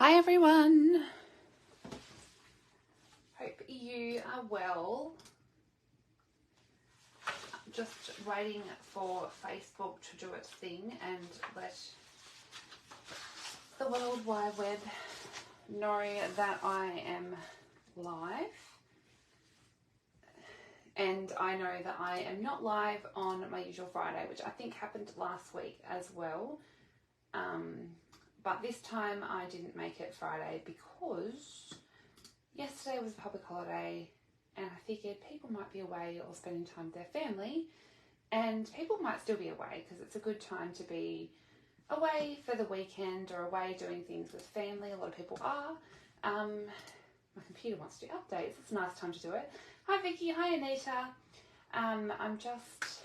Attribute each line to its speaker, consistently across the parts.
Speaker 1: Hi everyone, hope you are well. Just waiting for Facebook to do its thing and let the World Wide Web know that I am live. And I know that I am not live on my usual Friday, which I think happened last week as well. But this time I didn't make it Friday because yesterday was a public holiday and I figured people might be away or spending time with their family, and people might still be away because it's a good time to be away for the weekend or away doing things with family. A lot of people are. My computer wants to do updates. It's a nice time to do it. Hi Vicky, hi Anita. I'm just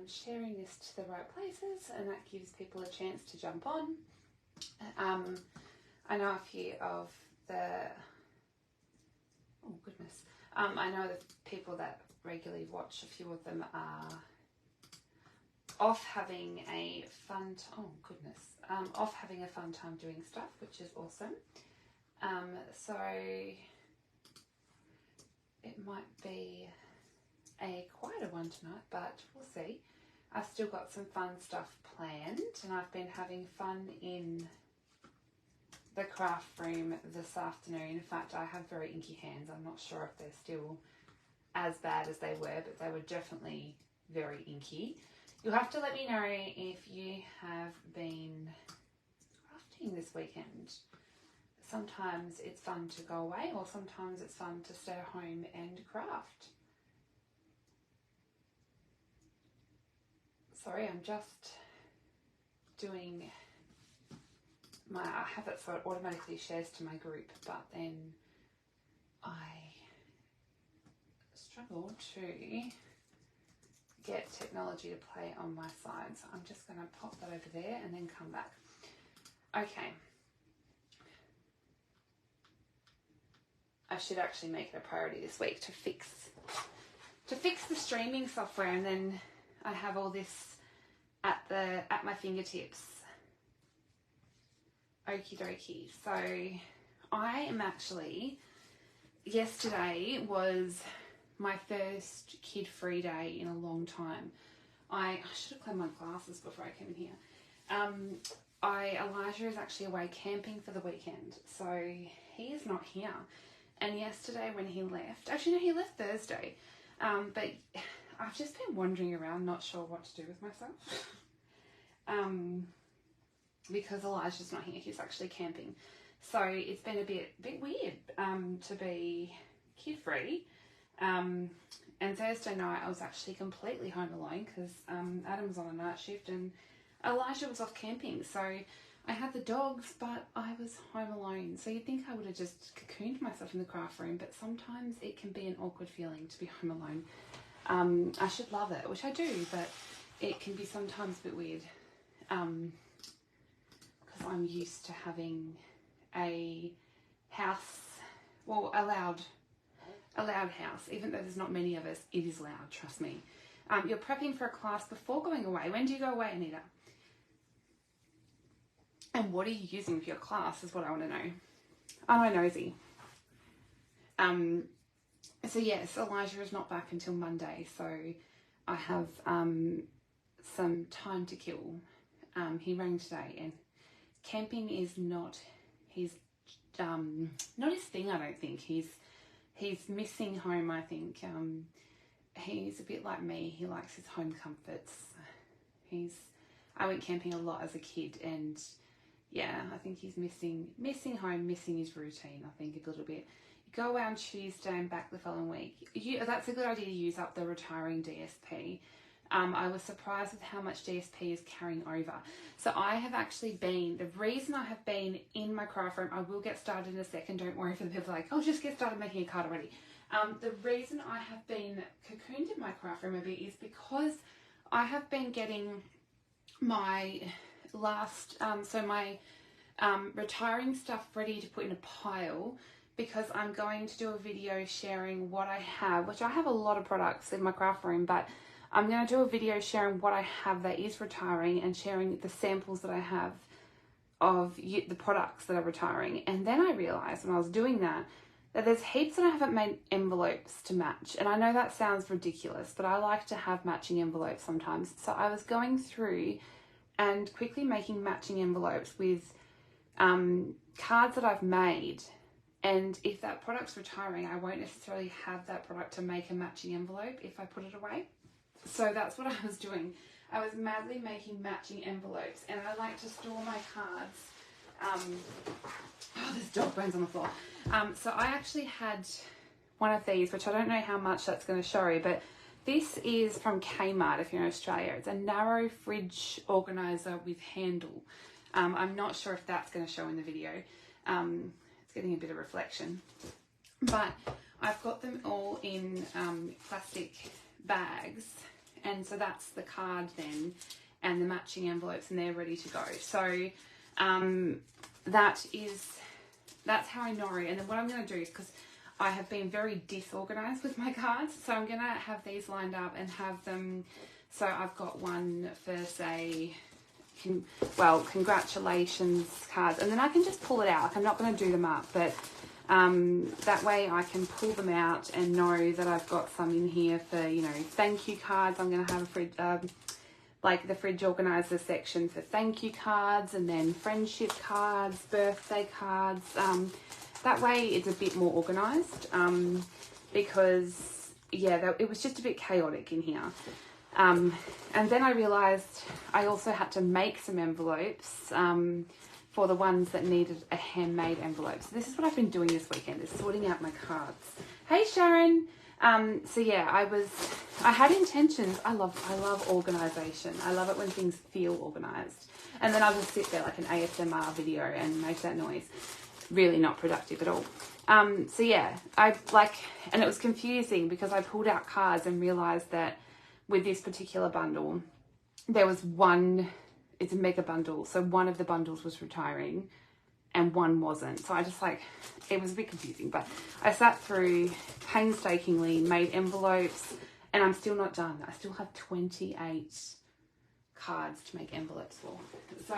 Speaker 1: sharing this to the right places, and that gives people a chance to jump on. I know a few of the, oh goodness, I know the people that regularly watch, a few of them are off having a fun, off having a fun time doing stuff, which is awesome. So it might be a quieter one tonight, but we'll see. I've still got some fun stuff planned, and I've been having fun in the craft room this afternoon. In fact, I have very inky hands. I'm not sure if they're still as bad as they were, but they were definitely very inky. You'll have to let me know if you have been crafting this weekend. Sometimes it's fun to go away, or sometimes it's fun to stay home and craft. Sorry, I'm just doing I have it so it automatically shares to my group, but then I struggle to get technology to play on my side. So I'm just going to pop that over there and then come back. Okay. I should actually make it a priority this week to fix the streaming software, and then I have all this at my fingertips. Okie dokie. So I am actually, yesterday was my first kid-free day in a long time. I should have cleaned my glasses before I came in here. Elijah is actually away camping for the weekend, so he is not here. And yesterday when he left, actually no, he left Thursday, but I've just been wandering around not sure what to do with myself. Because Elijah's not here, he's actually camping. So it's been a bit weird to be kid-free. And Thursday night I was actually completely home alone because Adam was on a night shift and Elijah was off camping. So I had the dogs, but I was home alone. So you'd think I would have just cocooned myself in the craft room, but sometimes it can be an awkward feeling to be home alone. I should love it, which I do, but it can be sometimes a bit weird. Because I'm used to having a house, well, a loud house. Even though there's not many of us, it is loud, trust me. You're prepping for a class before going away. When do you go away, Anita? And what are you using for your class is what I want to know. I'm nosy. So yes, Elijah is not back until Monday, so I have some time to kill. He rang today, and camping is not his thing. I don't think he's missing home. I think he's a bit like me. He likes his home comforts. I went camping a lot as a kid, and yeah, I think he's missing home, missing his routine. I think a little bit. You go away on Tuesday and back the following week. That's a good idea to use up the retiring DSP. I was surprised with how much DSP is carrying over. So I have actually the reason I have been in my craft room, I will get started in a second, don't worry for the people like, oh, just get started making a card already. The reason I have been cocooned in my craft room a bit is because I have been getting my retiring stuff ready to put in a pile, because I'm going to do a video sharing what I have, which I have a lot of products in my craft room, but I'm going to do a video sharing what I have that is retiring and sharing the samples that I have the products that are retiring. And then I realized when I was doing that there's heaps that I haven't made envelopes to match. And I know that sounds ridiculous, but I like to have matching envelopes sometimes. So I was going through and quickly making matching envelopes with cards that I've made. And if that product's retiring, I won't necessarily have that product to make a matching envelope if I put it away. So that's what I was doing. I was madly making matching envelopes, and I like to store my cards. Oh, there's dog bones on the floor. So I actually had one of these, which I don't know how much that's going to show, but this is from Kmart if you're in Australia. It's a narrow fridge organizer with handle. I'm not sure if that's going to show in the video. It's getting a bit of reflection. But I've got them all in plastic bags. And so that's the card then and the matching envelopes, and they're ready to go. So that's how I know. And then what I'm going to do is, because I have been very disorganized with my cards, so I'm going to have these lined up and have them. So I've got one for, say, congratulations cards, and then I can just pull it out. Like, I'm not going to do them up, but that way I can pull them out and know that I've got some in here for, you know, thank you cards. I'm going to have a fridge, like the fridge organizer section for thank you cards, and then friendship cards, birthday cards. That way it's a bit more organized, because yeah, it was just a bit chaotic in here. And then I realized I also had to make some envelopes for the ones that needed a handmade envelope. So this is what I've been doing this weekend, is sorting out my cards. Hey Sharon. So yeah, I had intentions. I love organization. I love it when things feel organized. And then I'll just sit there like an ASMR video and make that noise. Really not productive at all. So yeah, and it was confusing because I pulled out cards and realized that with this particular bundle, there was one, it's a mega bundle. So one of the bundles was retiring and one wasn't. So I just it was a bit confusing, but I sat through painstakingly, made envelopes, and I'm still not done. I still have 28 cards to make envelopes for. So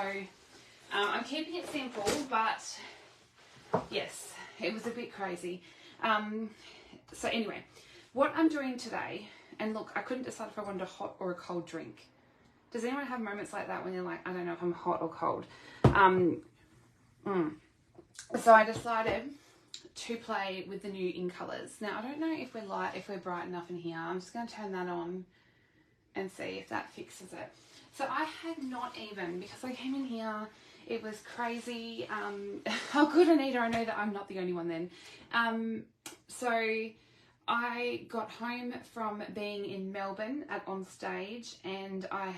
Speaker 1: I'm keeping it simple, but yes, it was a bit crazy. So anyway, what I'm doing today, and look, I couldn't decide if I wanted a hot or a cold drink. Does anyone have moments like that when you're like, I don't know if I'm hot or cold? So I decided to play with the new in colours. Now, I don't know if we're bright enough in here. I'm just going to turn that on and see if that fixes it. So I had not even, because I came in here, it was crazy. Oh, good, Anita, I know that I'm not the only one then. So I got home from being in Melbourne at On Stage, and I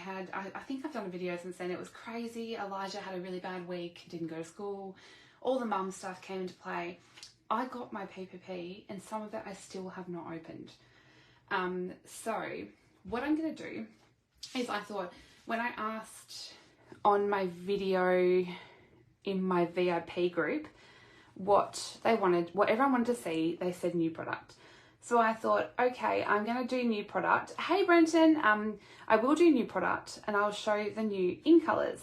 Speaker 1: think I've done a video since then. It was crazy. Elijah had a really bad week, didn't go to school. All the mum stuff came into play. I got my PPP, and some of it I still have not opened. So what I'm going to do is, I thought, when I asked on my video in my VIP group what everyone wanted to see, they said new product. So I thought, okay, I'm going to do new product. Hey, Brenton, I will do new product, and I'll show the new in colours.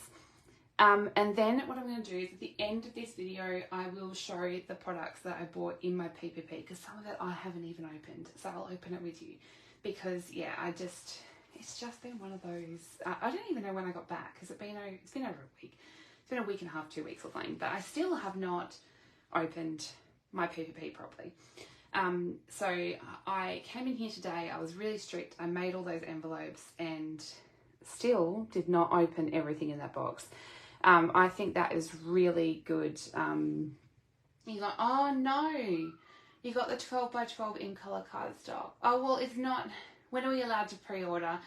Speaker 1: And then what I'm going to do is, at the end of this video, I will show the products that I bought in my PPP, because some of it I haven't even opened. So I'll open it with you, because yeah, it's just been one of those. I don't even know when I got back, because it's been over a week. It's been a week and a half, 2 weeks or something, but I still have not opened my PPP properly. So I came in here today, I was really strict, I made all those envelopes and still did not open everything in that box. I think that is really good. You got, oh no, you got the 12 by 12 in colour cardstock. Oh, well, it's not, when are we allowed to pre-order?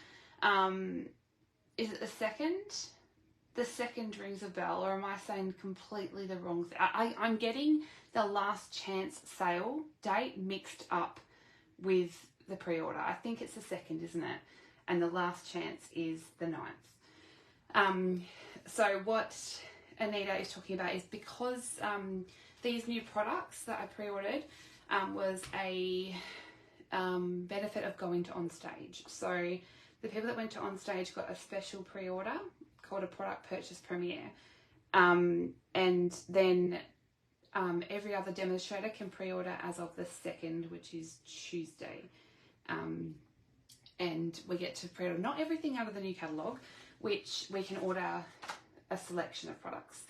Speaker 1: Is it the second? The second rings a bell, or am I saying completely the wrong thing? I'm getting the last chance sale date mixed up with the pre-order. I think it's the second, isn't it? And the last chance is the 9th. So what Anita is talking about is, because these new products that I pre-ordered was a benefit of going to On Stage. So the people that went to On Stage got a special pre-order called a product purchase premiere, And then every other demonstrator can pre-order as of the 2nd, which is Tuesday. And we get to pre-order not everything out of the new catalogue, which we can order a selection of products.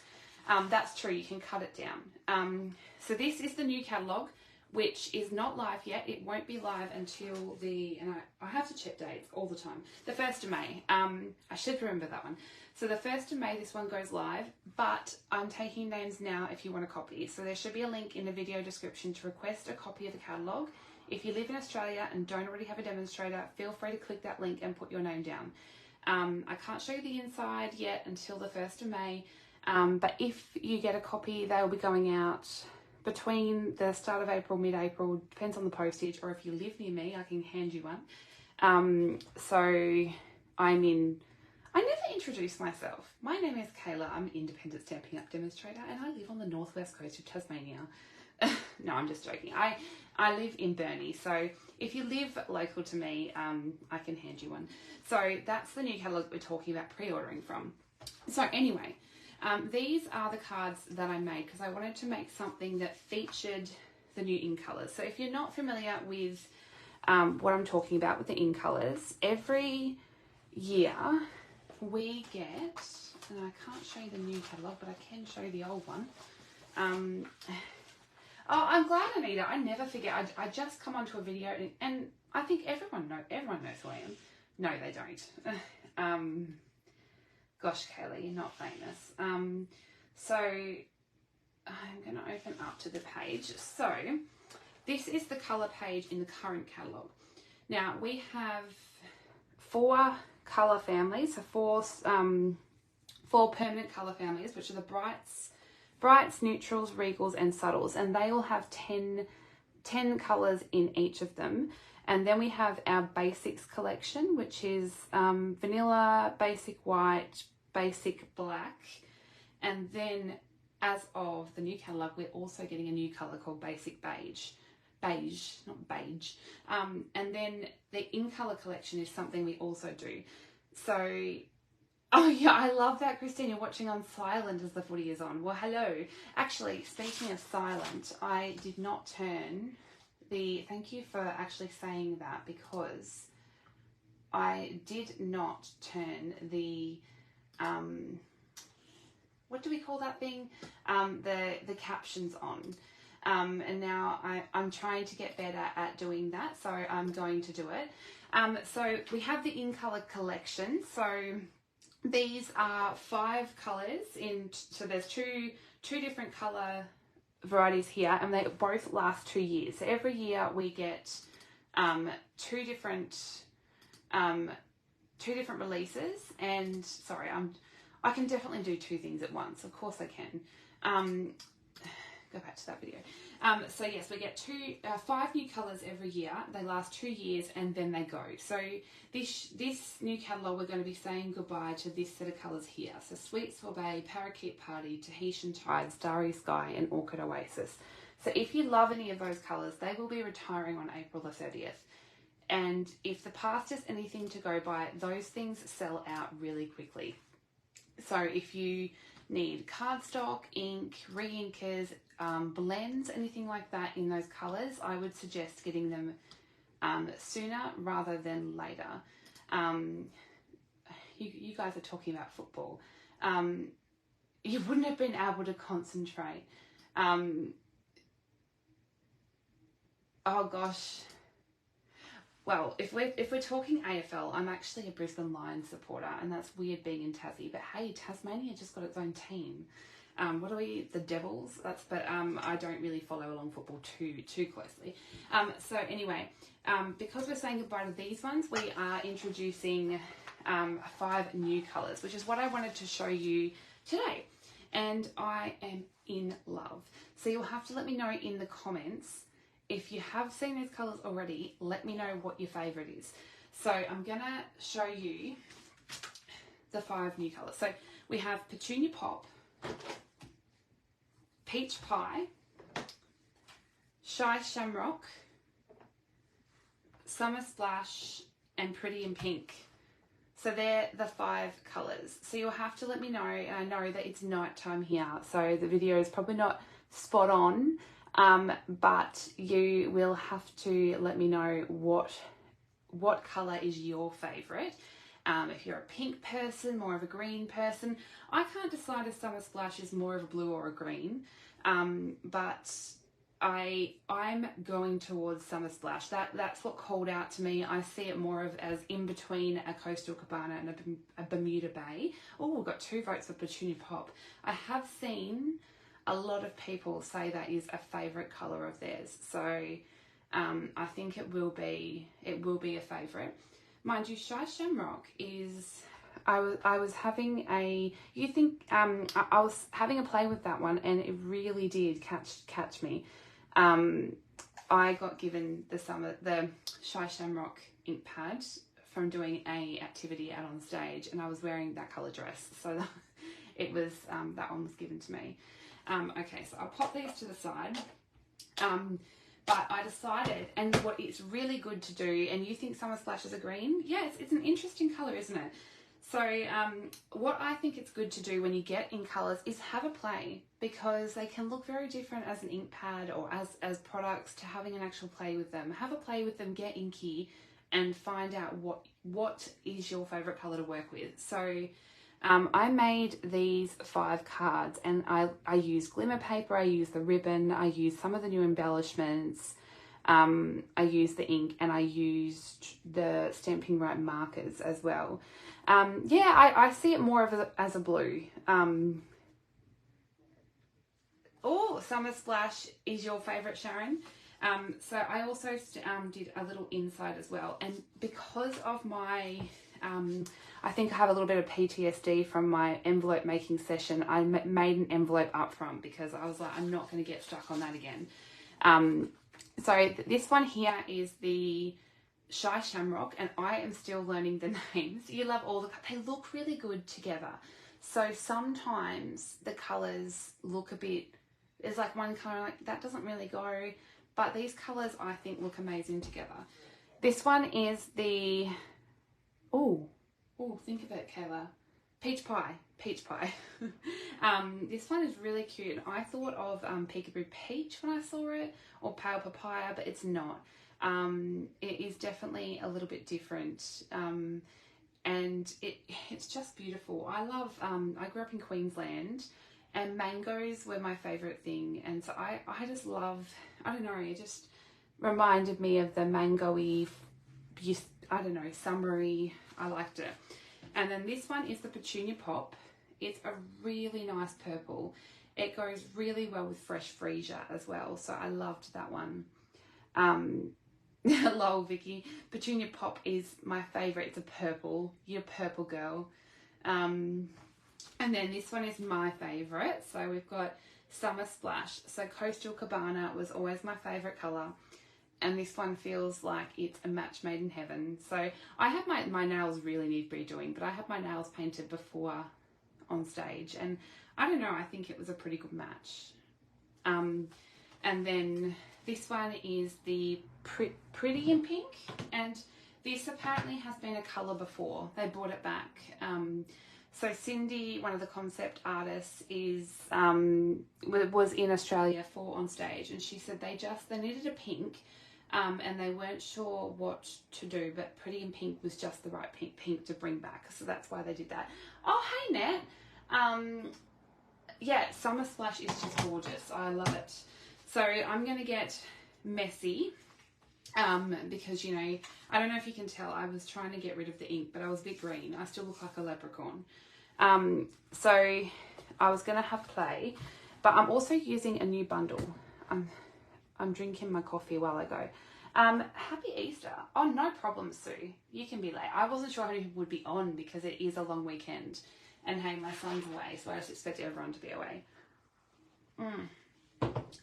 Speaker 1: That's true, you can cut it down. So this is the new catalogue, which is not live yet. It won't be live until and I have to check dates all the time, the 1st of May. I should remember that one. So the 1st of May, this one goes live, but I'm taking names now if you want a copy. So there should be a link in the video description to request a copy of the catalogue. If you live in Australia and don't already have a demonstrator, feel free to click that link and put your name down. I can't show you the inside yet until the 1st of May, but if you get a copy, they'll be going out between the start of April, mid-April, depends on the postage, or if you live near me, I can hand you one. So I never introduced myself. My name is Kayla. I'm an independent Stampin' Up demonstrator and I live on the northwest coast of Tasmania. No, I'm just joking. I live in Burnie, so if you live local to me, I can hand you one. So that's the new catalogue we're talking about pre-ordering from. So anyway, these are the cards that I made because I wanted to make something that featured the new in colours. So if you're not familiar with what I'm talking about with the in colours, every year we get, and I can't show you the new catalogue, but I can show you the old one. Oh, I'm glad, Anita. I never forget. I just come onto a video and I think everyone knows who I am. No, they don't. Gosh, Kayla, you're not famous. So I'm going to open up to the page. So this is the colour page in the current catalogue. Now we have 4 colour families, so 4 permanent colour families, which are the brights, neutrals, regals and subtles, and they all have 10 colours in each of them. And then we have our basics collection, which is vanilla, basic white, basic black, and then as of the new catalogue, we're also getting a new colour called basic beige, not beige. And then the in colour collection is something we also do. So, oh yeah, I love that, Christine. You're watching on silent as the footy is on. Well, hello. Actually, speaking of silent, I did not turn thank you for actually saying that, because I did not turn the, what do we call that thing? The captions on. And now I'm trying to get better at doing that, so I'm going to do it. So we have the in colour collection. So these are 5 colours so there's two different colour varieties here, and they both last 2 years. So every year we get 2 different releases. And sorry, I can definitely do 2 things at once. Of course I can. Go back to that video. So yes, we get 5 new colours every year. They last 2 years and then they go. So this new catalogue, we're going to be saying goodbye to this set of colours here. So Sweet Sorbet, Parakeet Party, Tahitian Tide, Starry Sky and Orchid Oasis. So if you love any of those colours, they will be retiring on April the 30th. And if the past is anything to go by, those things sell out really quickly. So if you need cardstock, ink, re-inkers, blends, anything like that in those colours, I would suggest getting them sooner rather than later. You guys are talking about football. You wouldn't have been able to concentrate. Oh gosh. Well, if we're talking AFL, I'm actually a Brisbane Lions supporter, and that's weird being in Tassie. But hey, Tasmania just got its own team. What are we? The Devils. But I don't really follow along football too closely. So anyway, because we're saying goodbye to these ones, we are introducing 5 new colours, which is what I wanted to show you today, and I am in love. So you'll have to let me know in the comments. If you have seen these colours already, let me know what your favourite is. So I'm going to show you the 5 new colours. So we have Petunia Pop, Peach Pie, Shy Shamrock, Summer Splash, and Pretty in Pink. So they're the 5 colours. So you'll have to let me know, and I know that it's nighttime here, so the video is probably not spot on, but you will have to let me know what colour is your favourite. If you're a pink person, more of a green person. I can't decide if Summer Splash is more of a blue or a green, but I'm going towards Summer Splash. That's what called out to me. I see it more of as in between a Coastal Cabana and a Bermuda Bay. Oh, we've got 2 votes for Petunia Pop. I have seen a lot of people say that is a favourite colour of theirs, so I think it will be a favourite. Mind you, Shy Shamrock is, I was having a, I was having a play with that one, and it really did catch me. I got given the Shy Shamrock ink pad from doing a activity out on stage, and I was wearing that colour dress, so it was, that one was given to me. Okay, so I'll pop these to the side. But I decided, and what it's really good to do, and you think Summer Splash is a green? Yes, it's an interesting colour, isn't it? So what I think it's good to do when you get in colours is have a play, because they can look very different as an ink pad or as products to having an actual play with them. Have a play with them, get inky, and find out what is your favourite colour to work with. So I made these 5 cards, and I used glimmer paper, I used the ribbon, I used some of the new embellishments, I used the ink, and I used the Stampin' Right markers as well. Yeah, I see it more of as a blue. Oh, Summer Splash is your favourite, Sharon. So I also did a little inside as well, and because of my I think I have a little bit of PTSD from my envelope making session. I made an envelope up front because I was like, I'm not going to get stuck on that again. So this one here is the Shy Shamrock, and I am still learning the names. You love all they look really good together. So sometimes the colours look a bit, there's like one colour like that doesn't really go, but these colours I think look amazing together. This one is the, oh, think of it, Kayla. Peach Pie. This one is really cute. I thought of Peekaboo Peach when I saw it, or Pale Papaya, but it's not. It is definitely a little bit different, and it's just beautiful. I love, I grew up in Queensland, and mangoes were my favourite thing, and so I just love, I don't know, it just reminded me of the mango-y, I don't know, summery. I liked it. And then this one is the Petunia Pop. It's a really nice purple. It goes really well with fresh freesia as well, so I loved that one. Lol, Vicky. Petunia Pop is my favourite. It's a purple. You're a purple girl. And then this one is my favourite. So we've got Summer Splash. So Coastal Cabana was always my favourite colour. And this one feels like it's a match made in heaven. So I have my nails really need redoing, but I had my nails painted before on stage, and I don't know, I think it was a pretty good match. And then this one is the Pretty in Pink, and this apparently has been a colour before. They brought it back. So Cindy, one of the concept artists, was in Australia for on stage, and she said they needed a pink. And they weren't sure what to do, but Pretty in Pink was just the right pink to bring back, so that's why they did that. Oh, hey, Nat. Yeah, Summer Splash is just gorgeous. I love it. So I'm going to get messy, because, you know, I don't know if you can tell, I was trying to get rid of the ink, but I was a bit green. I still look like a leprechaun. So I was going to have play, but I'm also using a new bundle. I'm drinking my coffee while I go. Happy Easter. Oh, no problem, Sue. You can be late. I wasn't sure who would be on because it is a long weekend. And hey, my son's away, so I just expect everyone to be away.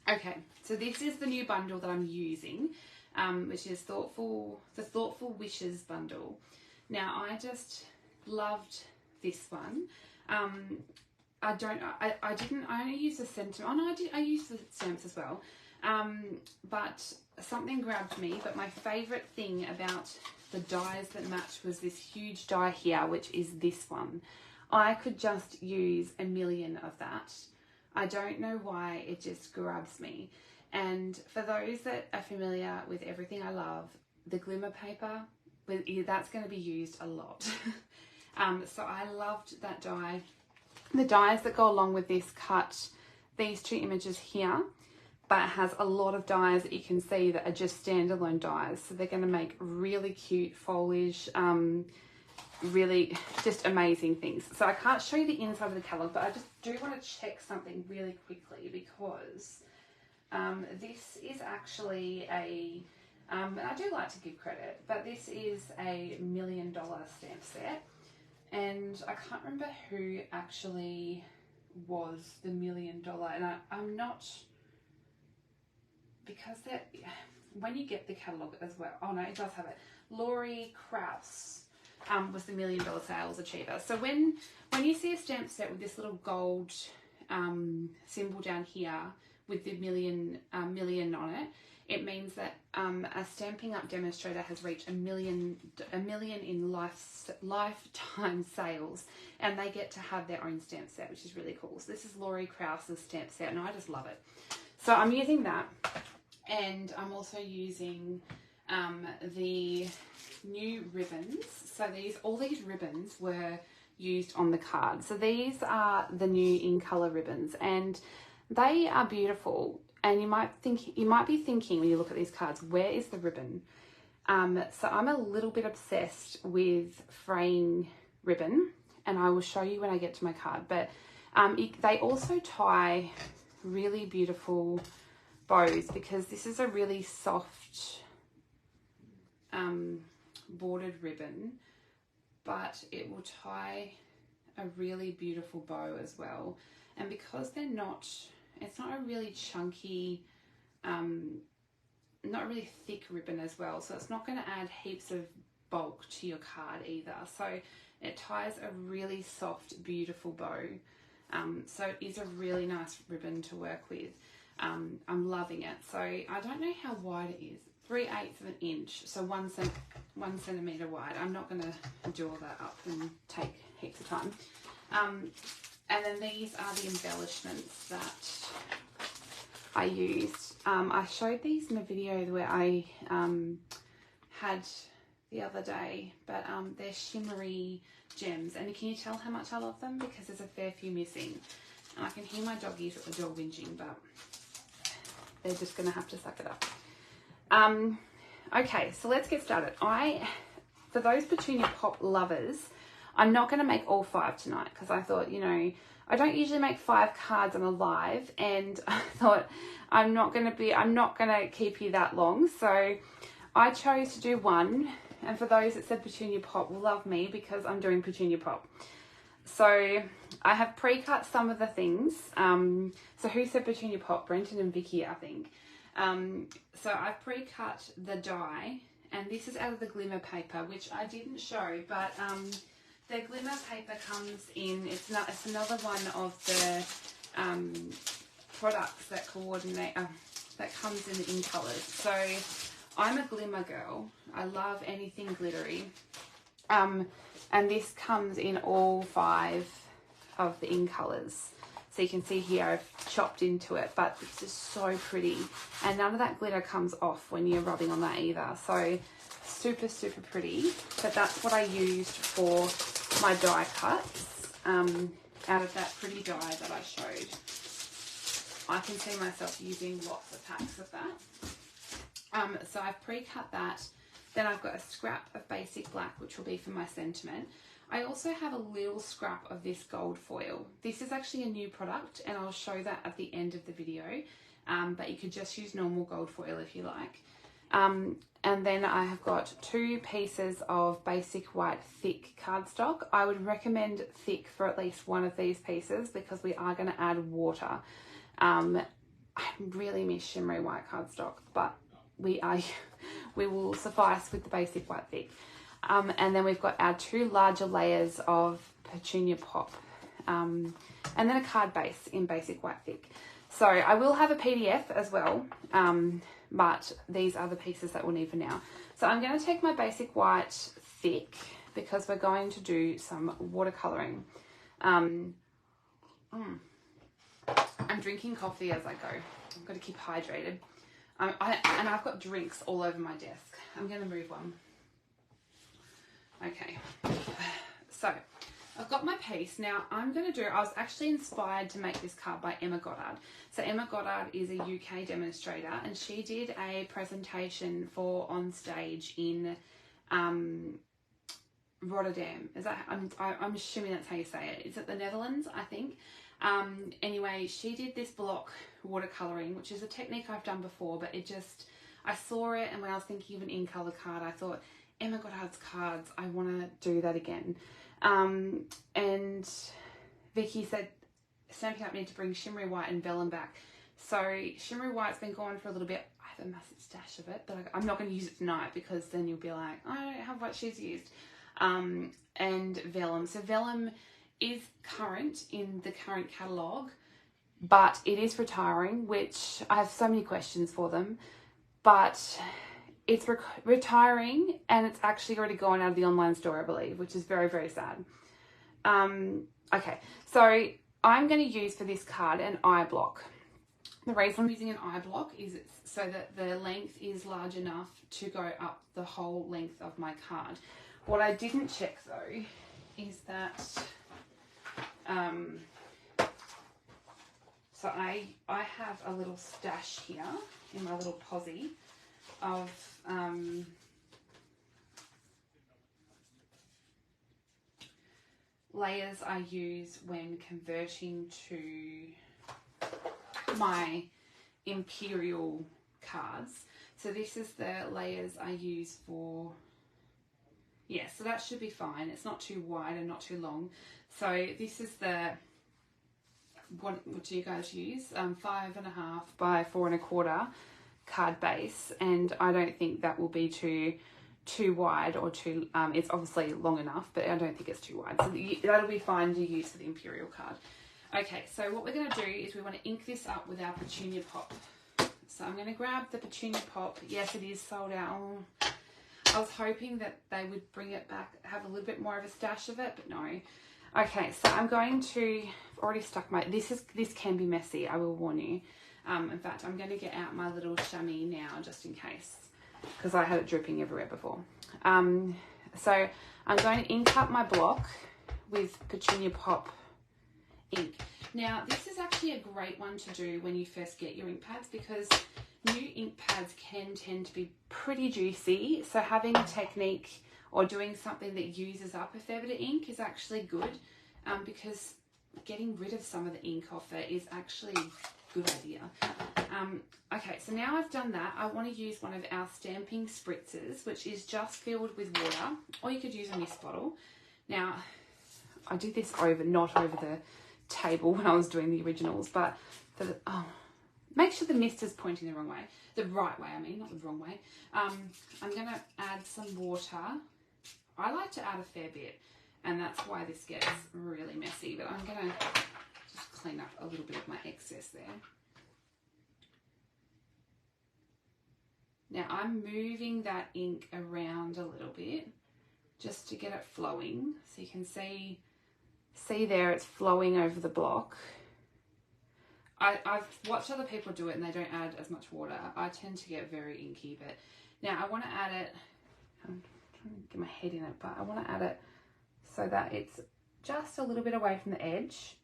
Speaker 1: Okay, so this is the new bundle that I'm using, which is the Thoughtful Wishes bundle. Now, I just loved this one. I only used the sentiment. Oh no, I used the stamps as well. But something grabbed me. But my favourite thing about the dies that match was this huge die here, which is this one. I could just use a million of that. I don't know why, it just grabs me. And for those that are familiar with everything I love, the Glimmer paper, that's going to be used a lot. So I loved that die. The dies that go along with this cut these two images here, but it has a lot of dies that you can see that are just standalone dies. So they're going to make really cute foliage, really just amazing things. So I can't show you the inside of the catalogue, but I just do want to check something really quickly, because this is actually a, I do like to give credit, but this is a $1 million stamp set. And I can't remember who actually was the $1 million, and I'm not, because that, when you get the catalogue as well, oh no, it does have it. Laurie Krause was the $1 million sales achiever. So when you see a stamp set with this little gold symbol down here with the million on it, it means that a Stampin' Up demonstrator has reached a million in lifetime sales, and they get to have their own stamp set, which is really cool. So this is Laurie Krause's stamp set, and I just love it. So I'm using that, and I'm also using the new ribbons. So all these ribbons were used on the card. So these are the new in color ribbons, and they are beautiful. And you might be thinking when you look at these cards, where is the ribbon? So I'm a little bit obsessed with fraying ribbon, and I will show you when I get to my card. But they also tie really beautiful bows, because this is a really soft bordered ribbon, but it will tie a really beautiful bow as well. And because they're not, it's not a really chunky, not really thick ribbon as well, so it's not going to add heaps of bulk to your card either. So it ties a really soft, beautiful bow. So it is a really nice ribbon to work with. I'm loving it. So I don't know how wide it is. 3/8 of an inch, so 1 centimetre wide. I'm not going to draw that up and take heaps of time. And then these are the embellishments that I used. I showed these in a video where I had the other day, but they're shimmery gems. And can you tell how much I love them? Because there's a fair few missing. And I can hear my doggies at the door whinging, but they're just going to have to suck it up. Okay, so let's get started. For those Petunia Pop lovers, I'm not going to make all 5 tonight, because I thought, you know, I don't usually make 5 cards on a live, and I thought I'm not going to keep you that long. So I chose to do 1, and for those that said Petunia Pop will love me, because I'm doing Petunia Pop. So I have pre-cut some of the things. So who said Petunia Pop? Brenton and Vicky, I think. So I've pre-cut the die, and this is out of the Glimmer paper, which I didn't show, but the Glimmer paper comes in, it's another one of the products that coordinate, that comes in colours. So I'm a Glimmer girl. I love anything glittery. And this comes in all 5 of the in colours. So you can see here I've chopped into it, but it's just so pretty. And none of that glitter comes off when you're rubbing on that either. So super, super pretty. But that's what I used for my die cuts out of that pretty die that I showed. I can see myself using lots of packs of that. So I've pre-cut that. Then I've got a scrap of basic black, which will be for my sentiment. I also have a little scrap of this gold foil. This is actually a new product, and I'll show that at the end of the video. But you could just use normal gold foil if you like. And then I have got 2 pieces of basic white thick cardstock. I would recommend thick for at least one of these pieces, because we are going to add water. I really miss shimmery white cardstock, but we will suffice with the basic white thick. And then we've got our 2 larger layers of Petunia Pop, and then a card base in basic white thick. So I will have a PDF as well, but these are the pieces that we'll need for now. So I'm going to take my basic white thick because we're going to do some watercolouring. I'm drinking coffee as I go. I've got to keep hydrated. And I've got drinks all over my desk. I'm going to move one. Okay. So I've got my piece. Now I'm going to do, I was actually inspired to make this card by Emma Goddard. So Emma Goddard is a UK demonstrator and she did a presentation for On Stage in Rotterdam. Is that, I'm assuming that's how you say it. Is it the Netherlands, I think? Anyway, she did this block watercolouring, which is a technique I've done before, but it just, I saw it and when I was thinking of an in-colour card, I thought, Emma Goddard's cards, I want to do that again. And Vicky said, Stampin' Up! Need to bring Shimmery White and Vellum back. So Shimmery White's been gone for a little bit. I have a massive stash of it, but I'm not going to use it tonight because then you'll be like, I don't know how much she's used. And Vellum. So Vellum is current in the current catalogue, but it is retiring, which I have so many questions for them. But it's retiring and it's actually already gone out of the online store, I believe, which is very, very sad. Okay, so I'm going to use for this card an eye block. The reason I'm using an eye block is it's so that the length is large enough to go up the whole length of my card. What I didn't check though is that, so I have a little stash here in my little posie of layers I use when converting to my Imperial cards. So this is the layers I use for, yeah, so that should be fine. It's not too wide and not too long. So this is the, what do you guys use? 5.5 by 4 1/4 card base, and I don't think that will be too wide or too, it's obviously long enough, but I don't think it's too wide. So that'll be fine to use for the Imperial card. Okay, so what we're going to do is we want to ink this up with our Petunia Pop. So I'm going to grab the Petunia Pop. Yes, it is sold out. Oh, I was hoping that they would bring it back, have a little bit more of a stash of it, but no. Okay, so I'm going to, I've already stuck my, this can be messy, I will warn you. In fact, I'm going to get out my little chamois now, just in case, because I had it dripping everywhere before. So I'm going to ink up my block with Petunia Pop ink. Now, this is actually a great one to do when you first get your ink pads because new ink pads can tend to be pretty juicy. So having a technique or doing something that uses up a fair bit of ink is actually good because getting rid of some of the ink off it is actually a good idea. Okay, so now I've done that, I want to use one of our stamping spritzers, which is just filled with water, or you could use a mist bottle. Now, I did this not over the table when I was doing the originals, but make sure the mist is pointing the wrong way. The right way, I mean, not the wrong way. I'm going to add some water. I like to add a fair bit, and that's why this gets really messy, but I'm going to just clean up a little bit of my excess there. Now I'm moving that ink around a little bit just to get it flowing. So you can see there it's flowing over the block. I've watched other people do it and they don't add as much water. I tend to get very inky, but now I want to add it, I'm trying to get my head in it, but I want to add it so that it's just a little bit away from the edge.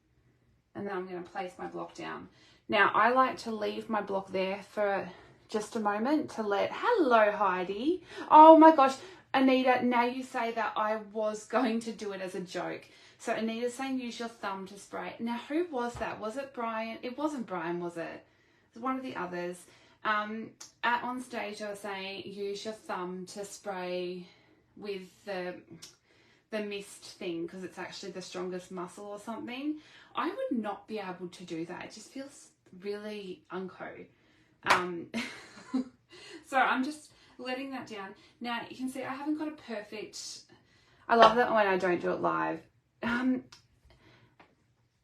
Speaker 1: And then I'm going to place my block down. Now I like to leave my block there for just a moment to let, hello Heidi. Oh my gosh, Anita, now you say that, I was going to do it as a joke. So Anita's saying use your thumb to spray. Now who was that? Was it Brian? It wasn't Brian, was it? It was one of the others. At On Stage I was saying use your thumb to spray with the mist thing because it's actually the strongest muscle or something. I would not be able to do that. It just feels really unco. So I'm just letting that down. Now you can see I haven't got a perfect, I love that when I don't do it live.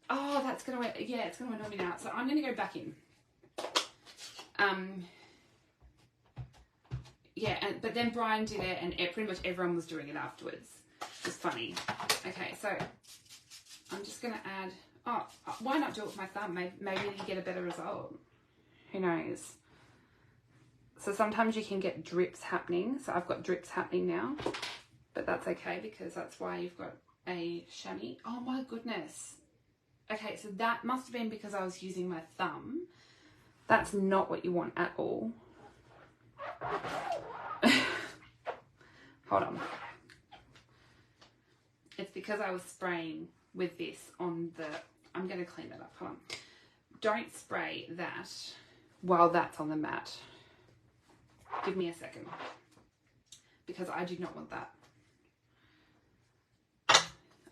Speaker 1: Oh, it's going to, yeah, it's going to annoy me now. So I'm going to go back in. Yeah, but then Brian did it and pretty much everyone was doing it afterwards. It's funny. Okay, so I'm just going to add, oh, why not do it with my thumb? Maybe you get a better result. Who knows? So sometimes you can get drips happening. So I've got drips happening now, but that's okay because that's why you've got a chamois. Oh my goodness. Okay, so that must have been because I was using my thumb. That's not what you want at all. Hold on. It's because I was spraying with this on the, I'm going to clean that up. Hold on. Don't spray that while that's on the mat. Give me a second. Because I do not want that.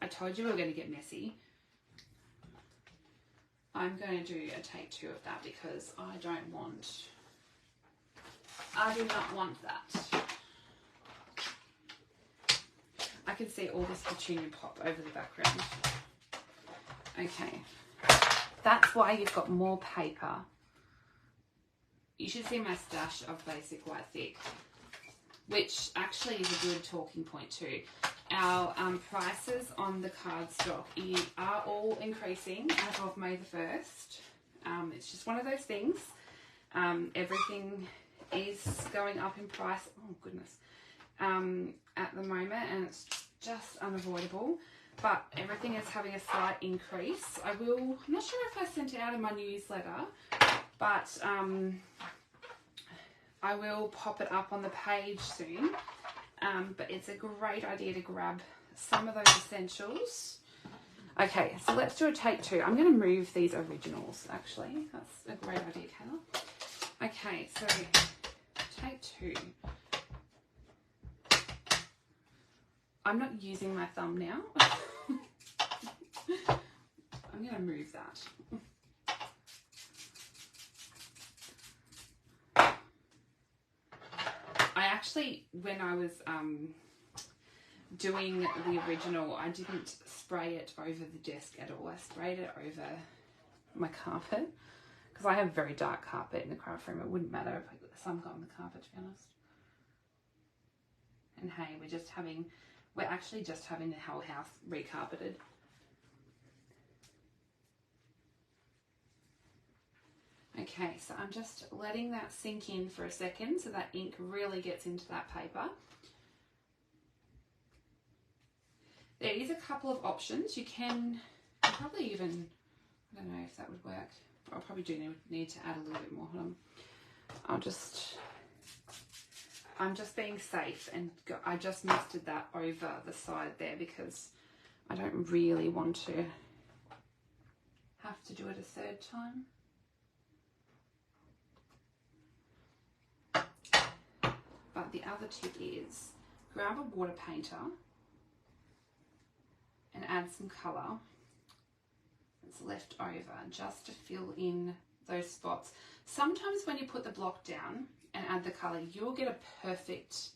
Speaker 1: I told you we were going to get messy. I'm going to do a take 2 of that because I do not want that. I can see all this Petunia Pop over the background. Okay. That's why you've got more paper. You should see my stash of basic white thick, which actually is a good talking point too. Our prices on the cardstock are all increasing as of May the 1st. It's just one of those things. Everything is going up in price. Oh goodness. At the moment, and it's just unavoidable. But everything is having a slight increase. I'm not sure if I sent it out in my newsletter, but I will pop it up on the page soon. But it's a great idea to grab some of those essentials. Okay, so let's do a take 2. I'm going to move these originals, actually. That's a great idea, Kayla. Okay, so take 2. I'm not using my thumb now. I'm going to move that. I actually, when I was doing the original, I didn't spray it over the desk at all. I sprayed it over my carpet because I have very dark carpet in the craft room. It wouldn't matter if I got the sun got on the carpet, to be honest. And hey, we're actually just having the whole house recarpeted. Okay, so I'm just letting that sink in for a second so that ink really gets into that paper. There is a couple of options. You can probably even, I don't know if that would work. I probably do need to add a little bit more. Hold on. I'm just being safe, and I just misted that over the side there because I don't really want to have to do it a 3rd time. But the other tip is grab a water painter and add some colour that's left over just to fill in those spots. Sometimes when you put the block down and add the colour, you'll get a perfect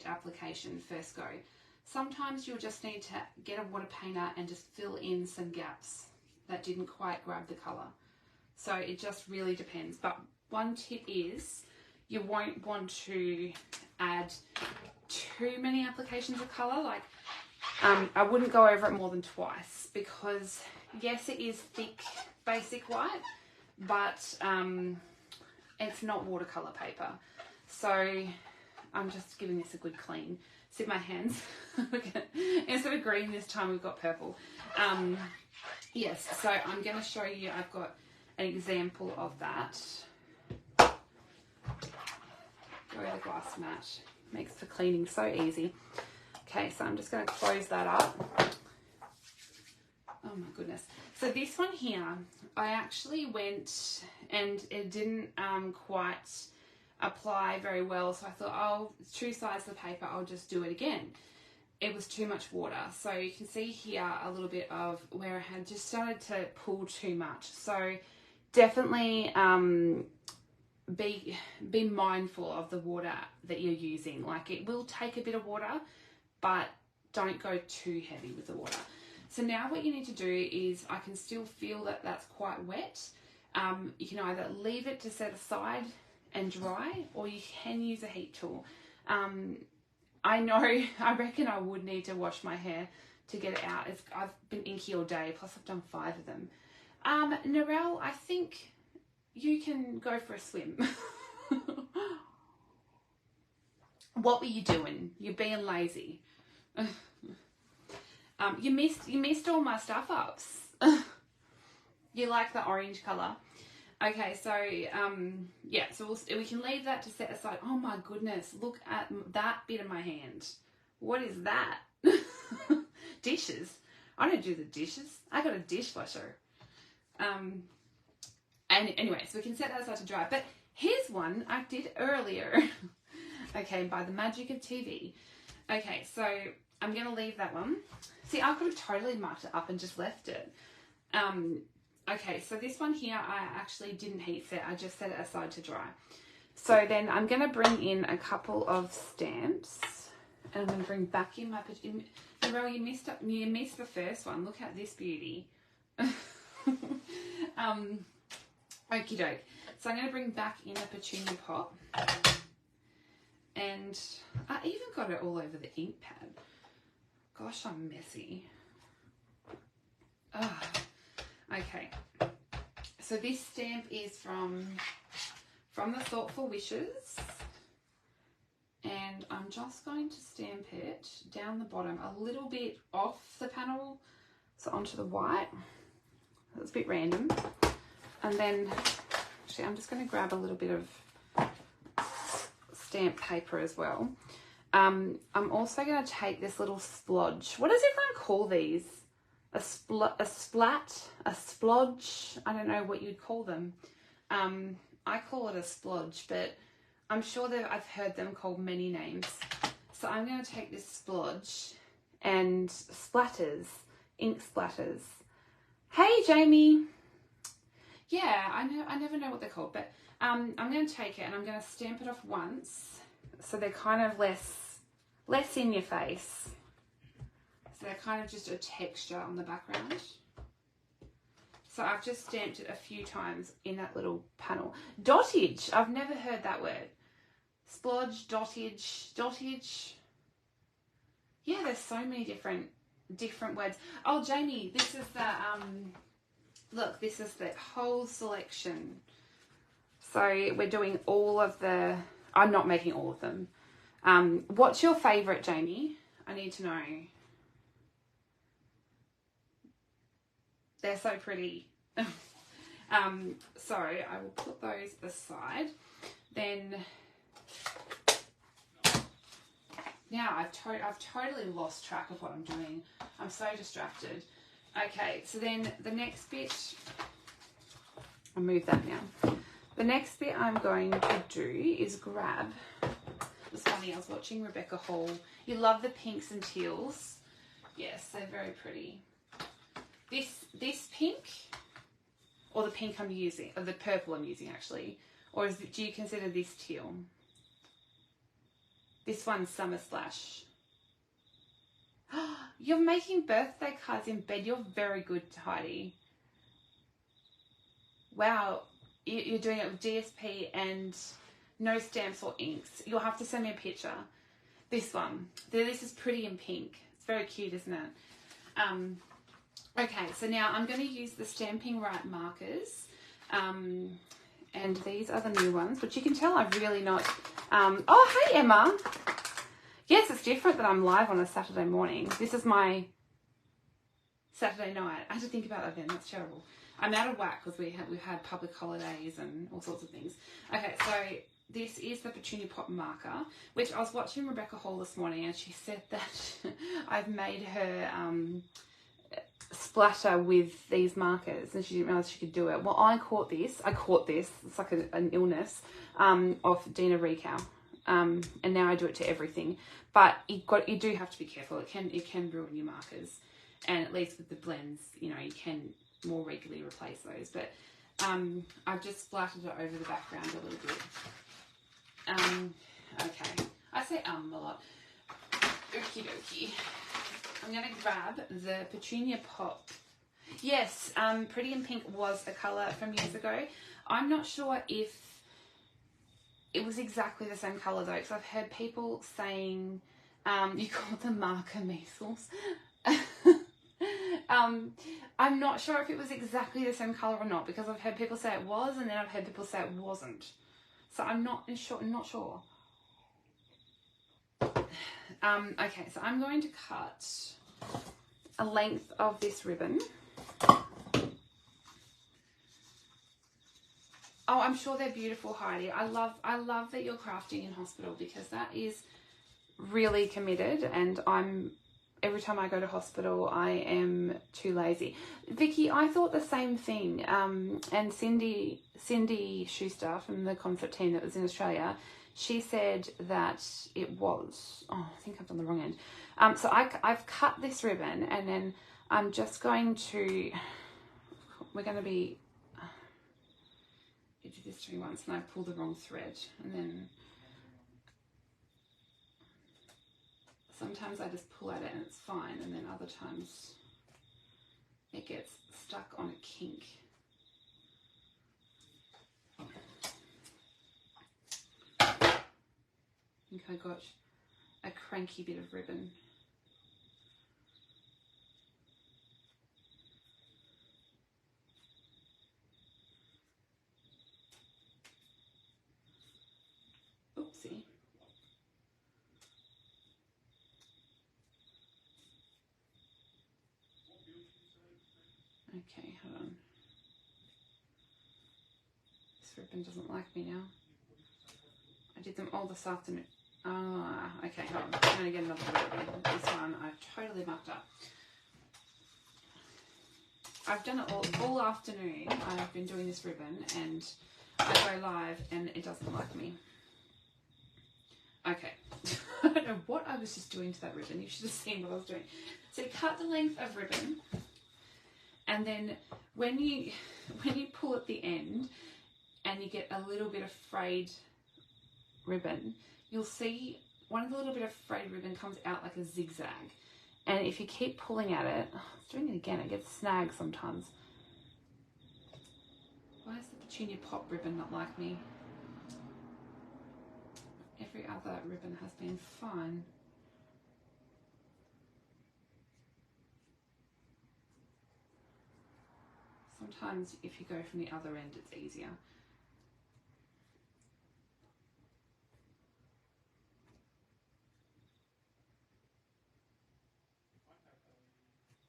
Speaker 1: application first go. Sometimes you'll just need to get a water painter and just fill in some gaps that didn't quite grab the colour. So it just really depends. But one tip is you won't want to add too many applications of colour. Like I wouldn't go over it more than twice because yes, it is thick basic white, but it's not watercolour paper. So I'm just giving this a good clean. See my hands? Instead of green this time we've got purple. Yes, so I'm going to show you, I've got an example of that. Go to the glass mat. Makes the cleaning so easy. Okay, so I'm just going to close that up. Oh my goodness. So this one here, I actually went and it didn't quite apply very well. So I thought, oh, it's 2 sides of the paper, I'll just do it again. It was too much water. So you can see here a little bit of where I had just started to pull too much. So definitely be mindful of the water that you're using. Like it will take a bit of water, but don't go too heavy with the water. So now what you need to do is, I can still feel that that's quite wet. You can either leave it to set aside and dry, or you can use a heat tool. I know, I reckon I would need to wash my hair to get it out. I've been inky all day, plus I've done 5 of them. Narelle, I think you can go for a swim. What were you doing? You're being lazy. You missed all my stuff ups. You like the orange colour. Okay, so yeah, so we can leave that to set aside. Oh my goodness, look at that bit of my hand. What is that? Dishes. I don't do the dishes. I got a dishwasher. And anyway, so we can set that aside to dry. But here's one I did earlier. Okay, by the magic of TV. Okay, so I'm going to leave that one. See, I could have totally marked it up and just left it. Okay, so this one here, I actually didn't heat set. I just set it aside to dry. So then I'm going to bring in a couple of stamps. And I'm going to bring back in my... Well, you missed the first one. Look at this beauty. Okie doke. So I'm going to bring back in a Petunia Pop. And I even got it all over the ink pad. Gosh, I'm messy. Ugh. Okay. So this stamp is from the Thoughtful Wishes. And I'm just going to stamp it down the bottom a little bit off the panel, so onto the white. That's a bit random. And then, actually, I'm just going to grab a little bit of stamp paper as well. I'm also going to take this little splodge. What does everyone call these? A splat? A splodge? I don't know what you'd call them. I call it a splodge, but I'm sure that I've heard them called many names. So I'm going to take this splodge and splatters, ink splatters. Hey, Jamie. Yeah, I never know what they're called, but I'm going to take it and I'm going to stamp it off once, so they're kind of less in your face. So they're kind of just a texture on the background. So I've just stamped it a few times in that little panel. Dottage. I've never heard that word. Splodge, dottage. Yeah, there's so many different words. Oh, Jamie, this is the look, this is the whole selection. So we're doing all of the, I'm not making all of them. What's your favourite, Jamie? I need to know. They're so pretty. So I will put those aside. Then now I've totally lost track of what I'm doing. I'm so distracted. Okay, so then the next bit, I'll move that now. The next bit I'm going to do is grab, it was funny, I was watching Rebecca Hall. You love the pinks and teals. Yes, they're very pretty. This pink, or the pink I'm using, or the purple I'm using actually, or do you consider this teal? This one's Summer Splash. You're making birthday cards in bed. You're very good, Heidi. Wow, you're doing it with DSP and no stamps or inks. You'll have to send me a picture. This one. This is pretty in pink. It's very cute, isn't it? Okay, so now I'm going to use the Stamping Right markers. And these are the new ones, which you can tell I've really not... oh, hey, Emma. Yes, it's different that I'm live on a Saturday morning. This is my Saturday night. I had to think about that then. That's terrible. I'm out of whack because we've had public holidays and all sorts of things. Okay, so this is the Petunia Pop marker, which I was watching Rebecca Hall this morning, and she said that I've made her splatter with these markers, and she didn't realise she could do it. Well, I caught this. It's like an illness of Dina Ricow. And now I do it to everything. But you do have to be careful. It can ruin your markers. And at least with the blends, you know, you can more regularly replace those. But I've just splattered it over the background a little bit. Okay. I say a lot. Okie dokie. I'm going to grab the Petunia Pop. Yes, Pretty in Pink was a colour from years ago. I'm not sure if it was exactly the same colour though, because I've heard people saying you call them marker measles. I'm not sure if it was exactly the same colour or not, because I've heard people say it was, and then I've heard people say it wasn't. So I'm not sure. Okay, so I'm going to cut a length of this ribbon. Oh, I'm sure they're beautiful, Heidi. I love that you're crafting in hospital, because that is really committed, and every time I go to hospital I am too lazy. Vicky, I thought the same thing. And Cindy Schuster from the concert team that was in Australia, she said that it was, oh, I think I've done the wrong end. So I've cut this ribbon, and then I'm just going to, we're going to be, I did this to me once and I pulled the wrong thread, and then sometimes I just pull at it and it's fine, and then other times it gets stuck on a kink. I think I got a cranky bit of ribbon. Oopsie. Okay, hold on. This ribbon doesn't like me now. I did them all this afternoon. Okay, hold on. I'm going to get another ribbon. This one I totally mucked up. I've done it all afternoon. I've been doing this ribbon, and I go live and it doesn't like me. Okay. I don't know what I was just doing to that ribbon. You should have seen what I was doing. So you cut the length of ribbon, and then when you pull at the end and you get a little bit of frayed ribbon, you'll see one of the little bit of frayed ribbon comes out like a zigzag. And if you keep pulling at it, oh, it's doing it again, it gets snagged sometimes. Why is the Petunia Pop ribbon not like me? Every other ribbon has been fine. Sometimes if you go from the other end, it's easier.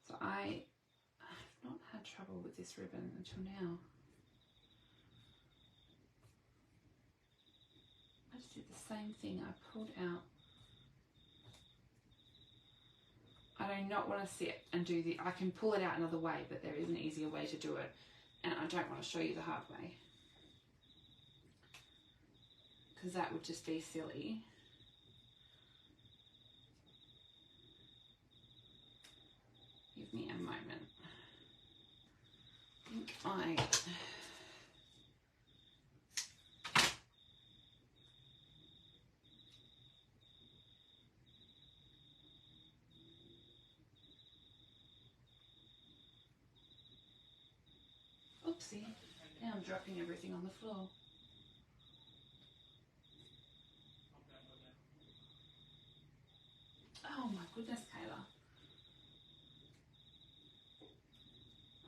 Speaker 1: So I've not had trouble with this ribbon until now. I just did the same thing. I pulled out. I do not want to sit and do I can pull it out another way, but there is an easier way to do it, and I don't want to show you the hard way, because that would just be silly. Give me a moment. I think oopsie, now I'm dropping everything on the floor. Oh my goodness, Kayla.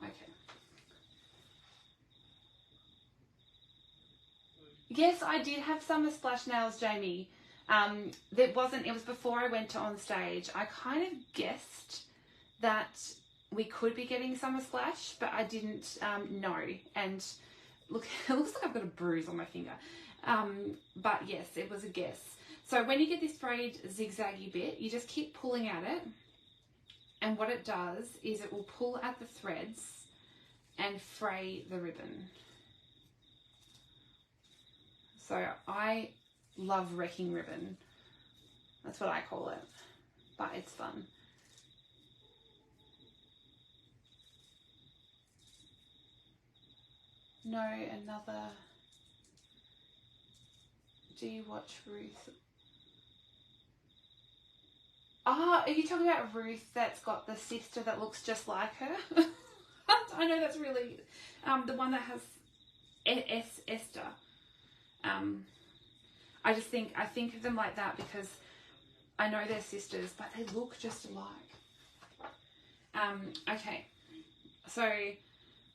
Speaker 1: Okay. Yes, I did have summer splash nails, Jamie. It was before I went on stage. I kind of guessed that we could be getting summer splash, but I didn't know. And look, it looks like I've got a bruise on my finger. But yes, it was a guess. So when you get this frayed zigzaggy bit, you just keep pulling at it. And what it does is it will pull at the threads and fray the ribbon. So I love wrecking ribbon. That's what I call it, but it's fun. No, another. Do you watch Ruth? Oh, are you talking about Ruth that's got the sister that looks just like her? I know that's really, the one that has Esther. I think of them like that because I know they're sisters, but they look just alike. Okay, so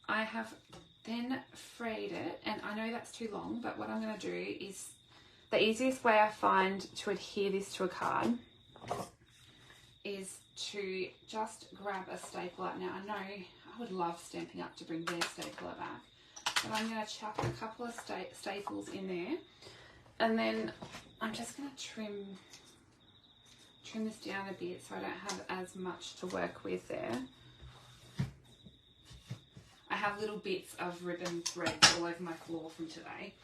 Speaker 1: I have then frayed it, and I know that's too long, but what I'm going to do is, the easiest way I find to adhere this to a card is to just grab a stapler. Now I know I would love Stampin' Up to bring their stapler back, but I'm going to chuck a couple of staples in there, and then I'm just going to trim this down a bit so I don't have as much to work with there. I have little bits of ribbon threads all over my floor from today.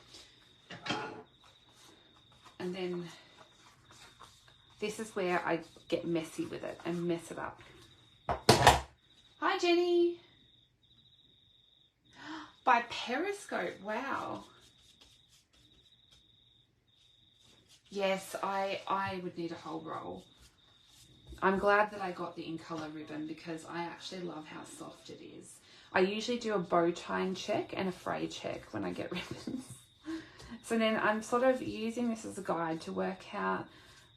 Speaker 1: And then this is where I get messy with it and mess it up. Hi Jenny! By Periscope, wow. Yes, I would need a whole roll. I'm glad that I got the in colour ribbon because I actually love how soft it is. I usually do a bow tying check and a fray check when I get ribbons. So then I'm sort of using this as a guide to work out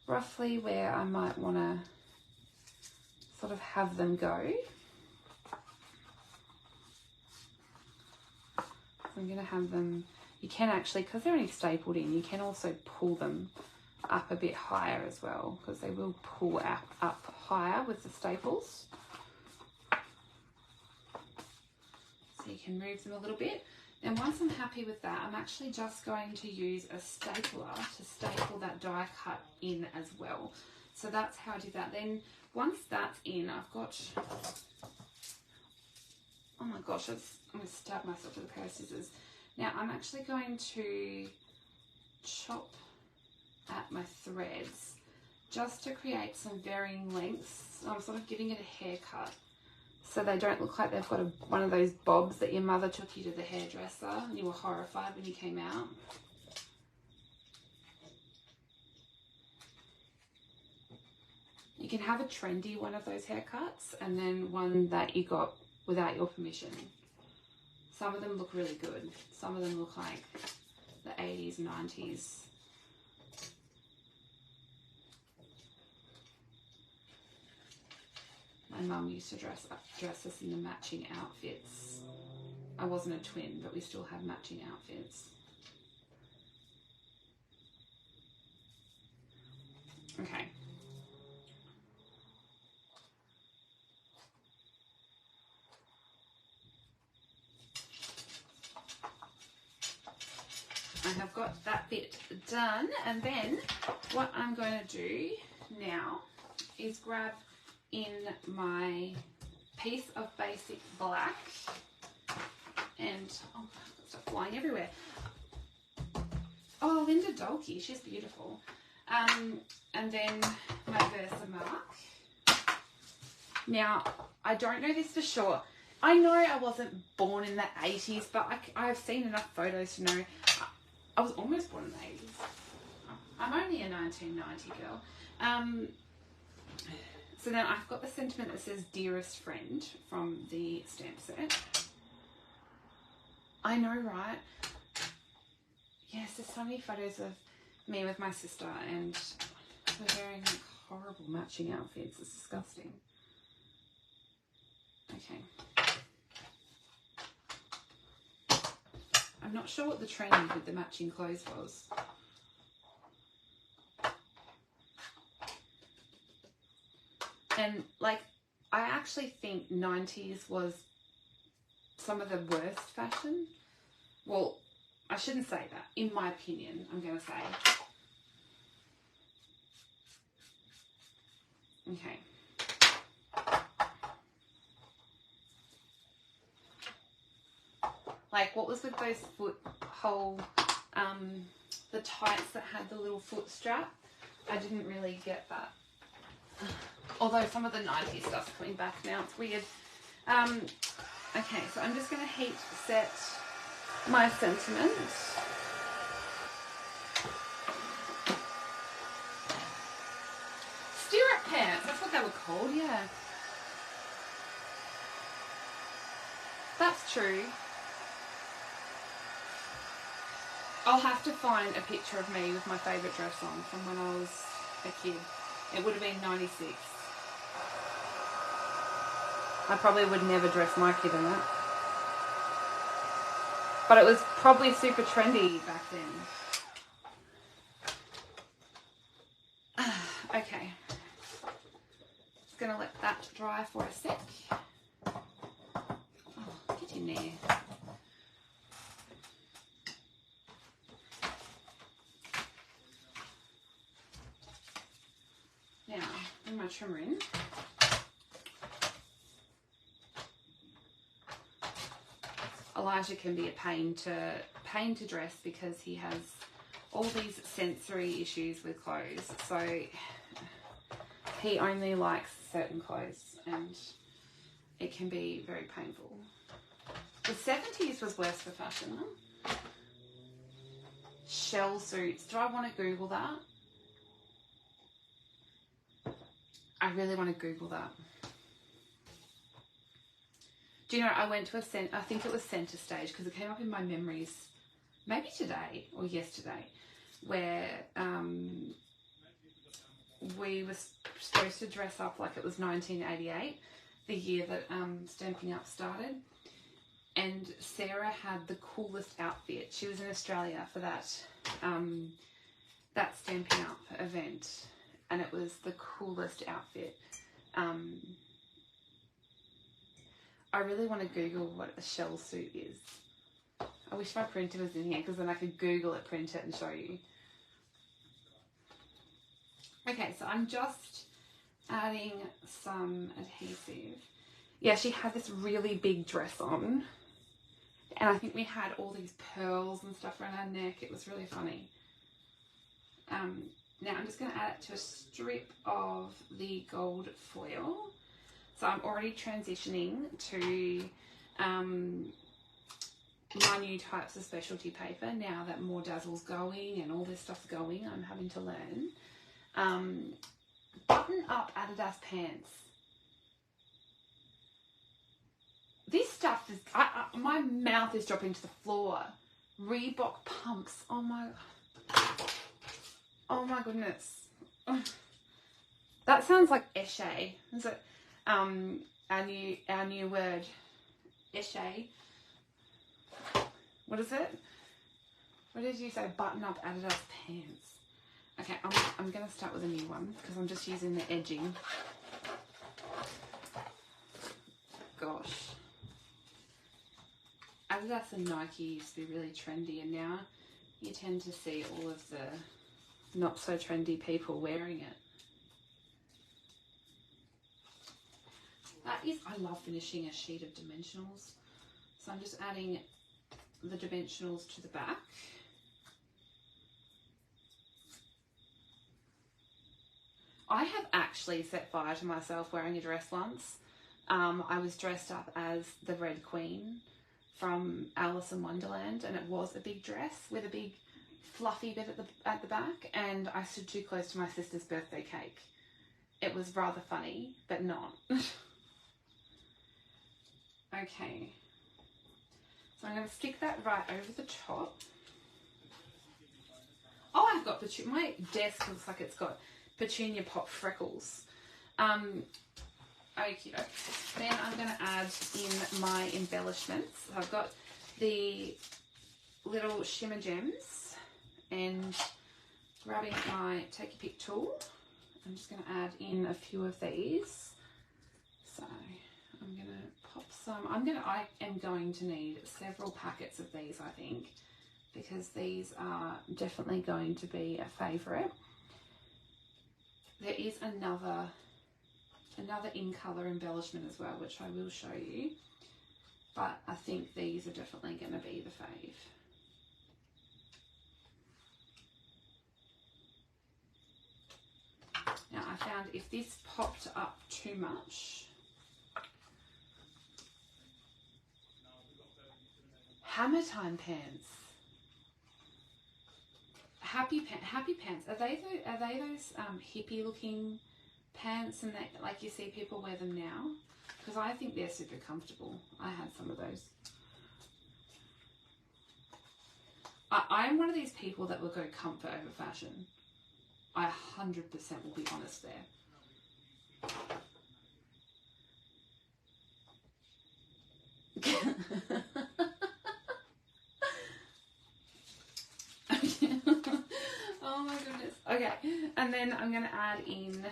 Speaker 1: roughly where I might want to sort of have them go. So I'm going to have them, you can actually, because they're only stapled in, you can also pull them up a bit higher as well, because they will pull up higher with the staples. So you can move them a little bit. And once I'm happy with that, I'm actually just going to use a stapler to staple that die cut in as well. So that's how I do that. Then once that's in, I've got, oh my gosh, I'm going to stab myself with a pair of scissors. Now I'm actually going to chop at my threads just to create some varying lengths. I'm sort of giving it a haircut so they don't look like they've got one of those bobs that your mother took you to the hairdresser and you were horrified when you came out. You can have a trendy one of those haircuts and then one that you got without your permission. Some of them look really good. Some of them look like the 80s, 90s. My mum used to dress us in the matching outfits. I wasn't a twin, but we still had matching outfits. Okay. I have got that bit done, and then what I'm going to do now is grab in my piece of basic black and oh, it's flying everywhere. Oh, Linda Dolke, she's beautiful. And then my Versamark. Now, I don't know this for sure. I know I wasn't born in the 80s, but I've seen enough photos to know I was almost born in the 80s. I'm only a 1990 girl. So then I've got the sentiment that says Dearest Friend from the stamp set. I know, right? Yes, there's so many photos of me with my sister and we're wearing like horrible matching outfits. It's disgusting. Okay. I'm not sure what the trend with the matching clothes was. And like, I actually think 90s was some of the worst fashion. Well, I shouldn't say that. In my opinion, I'm going to say. Okay. Like, what was with those foot hole, the tights that had the little foot strap? I didn't really get that. Although some of the 90s stuff's coming back now, it's weird. Okay, so I'm just going to heat set my sentiment. Stirrup pants. like they were cold, yeah. That's true. I'll have to find a picture of me with my favourite dress on from when I was a kid. It would have been 96. I probably would never dress my kid in it. But it was probably super trendy back then. Okay. Just going to let that dry for a sec. Oh, get in there. Now, bring my trimmer in. Elijah can be a pain to dress because he has all these sensory issues with clothes. So he only likes certain clothes and it can be very painful. The 70s was worse for fashion, though. Shell suits. Do I want to Google that? I really want to Google that. Do you know, I went to I think it was Centre Stage, because it came up in my memories, maybe today or yesterday, where we were supposed to dress up like it was 1988, the year that Stampin' Up started. And Sarah had the coolest outfit. She was in Australia for that Stampin' Up event, and it was the coolest outfit. I really want to Google what a shell suit is. I wish my printer was in here because then I could Google it, print it and show you. Okay, so I'm just adding some adhesive. Yeah, she had this really big dress on. And I think we had all these pearls and stuff around our neck. It was really funny. Now I'm just going to add it to a strip of the gold foil. So I'm already transitioning to my new types of specialty paper now that more Dazzle's going and all this stuff's going. I'm having to learn. Button up Adidas pants. This stuff is, my mouth is dropping to the floor. Reebok pumps. Oh my goodness. That sounds like Eshe. Is it? Our new word, Eshe. What is it? What did you say? Button up Adidas pants. Okay, I'm going to start with a new one because I'm just using the edging. Gosh. Adidas and Nike used to be really trendy, and now you tend to see all of the not so trendy people wearing it. I love finishing a sheet of dimensionals. So I'm just adding the dimensionals to the back. I have actually set fire to myself wearing a dress once. I was dressed up as the Red Queen from Alice in Wonderland, and it was a big dress with a big fluffy bit at the back, and I stood too close to my sister's birthday cake. It was rather funny, but not. Okay, so I'm going to stick that right over the top. Oh, I've got my desk looks like it's got Petunia Pop freckles. Okay, then I'm going to add in my embellishments. So I've got the little Shimmer gems, and grabbing my Take a Pick tool, I'm just going to add in a few of these. So I'm going to pop some. I am going to need several packets of these, I think, because these are definitely going to be a favourite. There is another in colour embellishment as well, which I will show you, but I think these are definitely going to be the fave. Now I found if this popped up too much, Hammer Time pants. Happy pants. Are they those hippie looking pants and that, like you see people wear them now, because I think they're super comfortable. I had some of those. I'm one of these people that will go comfort over fashion. I 100% will be honest there. Oh my goodness. Okay, and then I'm going to add in,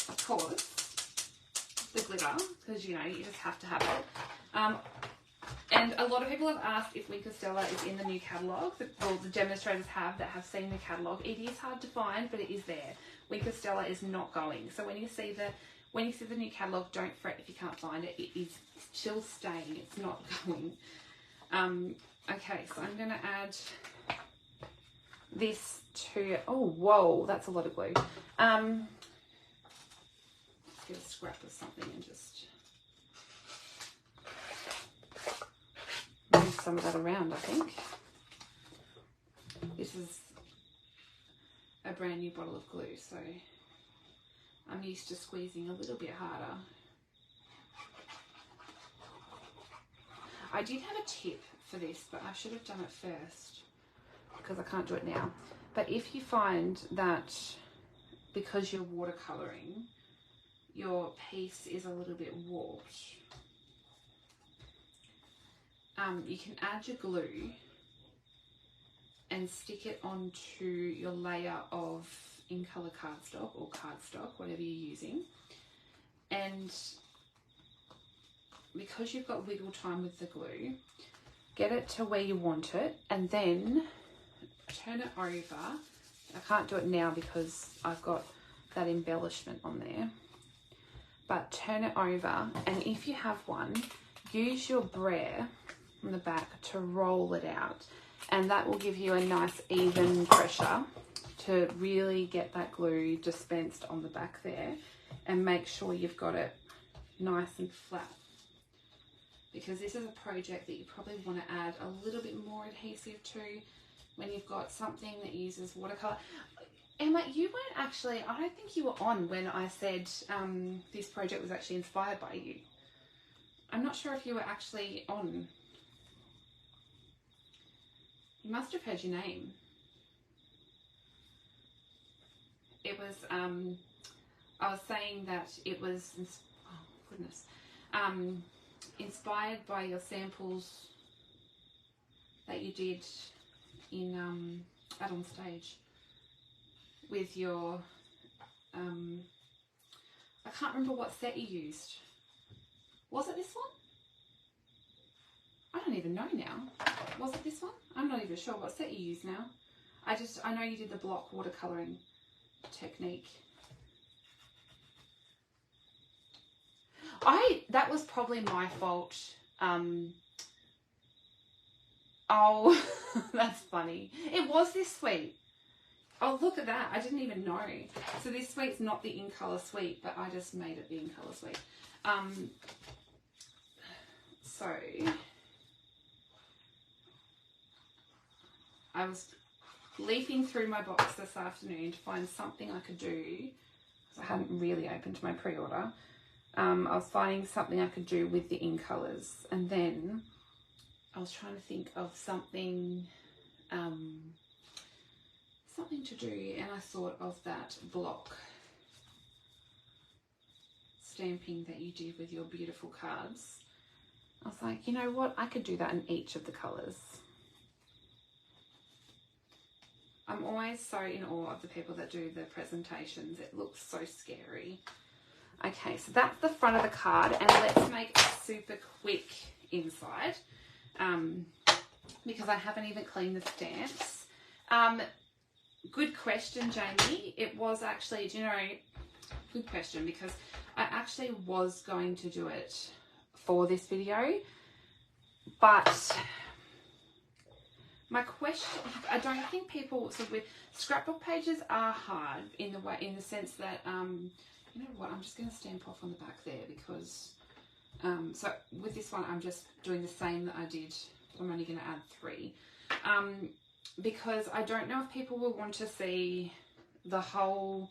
Speaker 1: of course, the glitter, because you know you just have to have it. And a lot of people have asked if Winker Stella is in the new catalogue. Well, the demonstrators have that have seen the catalogue. It is hard to find, but it is there. Winker Stella is not going. So when you see the new catalogue, don't fret if you can't find it. It is still staying. It's not going. Okay, so I'm going to add this to. Oh, whoa, that's a lot of glue. Let's get a scrap of something and just move some of that around, I think. This is a brand new bottle of glue, so I'm used to squeezing a little bit harder. I did have a tip for this, but I should have done it first because I can't do it now. But if you find that because you're watercolouring, your piece is a little bit warped, you can add your glue and stick it onto your layer of in-colour cardstock or cardstock, whatever you're using. And because you've got wiggle time with the glue, get it to where you want it and then turn it over. I can't do it now because I've got that embellishment on there. But turn it over, and if you have one, use your brayer on the back to roll it out, and that will give you a nice even pressure to really get that glue dispensed on the back there, and make sure you've got it nice and flat, because this is a project that you probably want to add a little bit more adhesive to when you've got something that uses watercolour. Emma, you weren't actually, I don't think you were on when I said this project was actually inspired by you. I'm not sure if you were actually on. You must have heard your name. It was, I was saying that it was, oh goodness, inspired by your samples that you did in out on stage with your, I can't remember what set you used. Was it this one? I don't even know now. Was it this one? I'm not even sure what set you use now. I know you did the block watercolouring technique. That was probably my fault. Oh, that's funny. It was this sweet. Oh, look at that. I didn't even know. So this sweet's not the in-colour sweet, but I just made it the in-colour sweet. So I was leafing through my box this afternoon to find something I could do, because I hadn't really opened my pre-order. I was finding something I could do with the in-colours, and then I was trying to think of something something to do, and I thought of that block stamping that you did with your beautiful cards. I was like, you know what, I could do that in each of the colours. I'm always so in awe of the people that do the presentations. It looks so scary. Okay, so that's the front of the card, and let's make it super quick inside, because I haven't even cleaned the stamps. Good question, Jamie. It was actually, do you know, good question, because I actually was going to do it for this video, but my question, I don't think people, so with scrapbook pages are hard in the sense that, you know what, I'm just going to stamp off on the back there, because, so with this one, I'm just doing the same that I did. I'm only going to add 3. Because I don't know if people will want to see the whole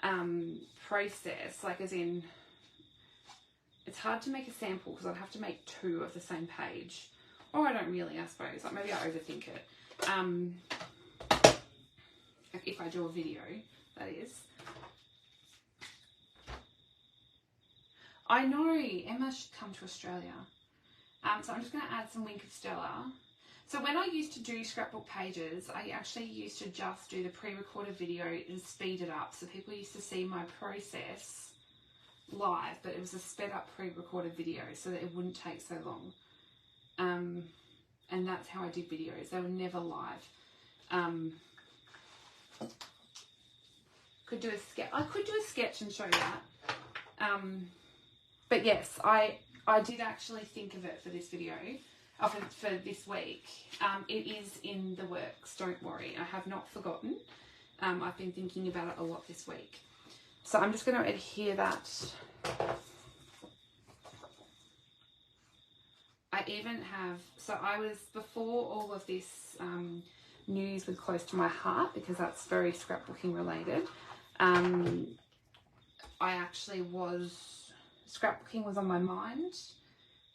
Speaker 1: process, like as in, it's hard to make a sample because I'd have to make 2 of the same page. Or I don't really, I suppose. Like maybe I overthink it. If I do a video, that is. I know, Emma should come to Australia. So I'm just going to add some Wink of Stella. So when I used to do scrapbook pages, I actually used to just do the pre-recorded video and speed it up. So people used to see my process live, but it was a sped up pre-recorded video so that it wouldn't take so long. And that's how I did videos. They were never live. Could do a sketch. I could do a sketch and show that. But yes, I did actually think of it for this video, for this week. It is in the works, don't worry. I have not forgotten. I've been thinking about it a lot this week. So I'm just going to adhere that. I even have, so I was, before all of this news was close to my heart, because that's very scrapbooking related, I actually scrapbooking was on my mind,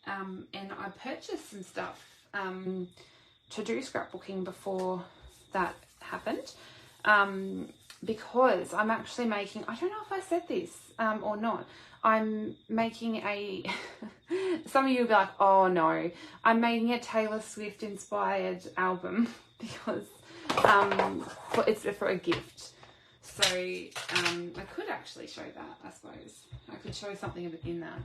Speaker 1: and I purchased some stuff to do scrapbooking before that happened, because I'm actually making, I don't know if I said this or not, I'm making a, some of you will be like, oh no, I'm making a Taylor Swift inspired album because it's for a gift. So I could actually show that, I suppose. I could show something of it in that.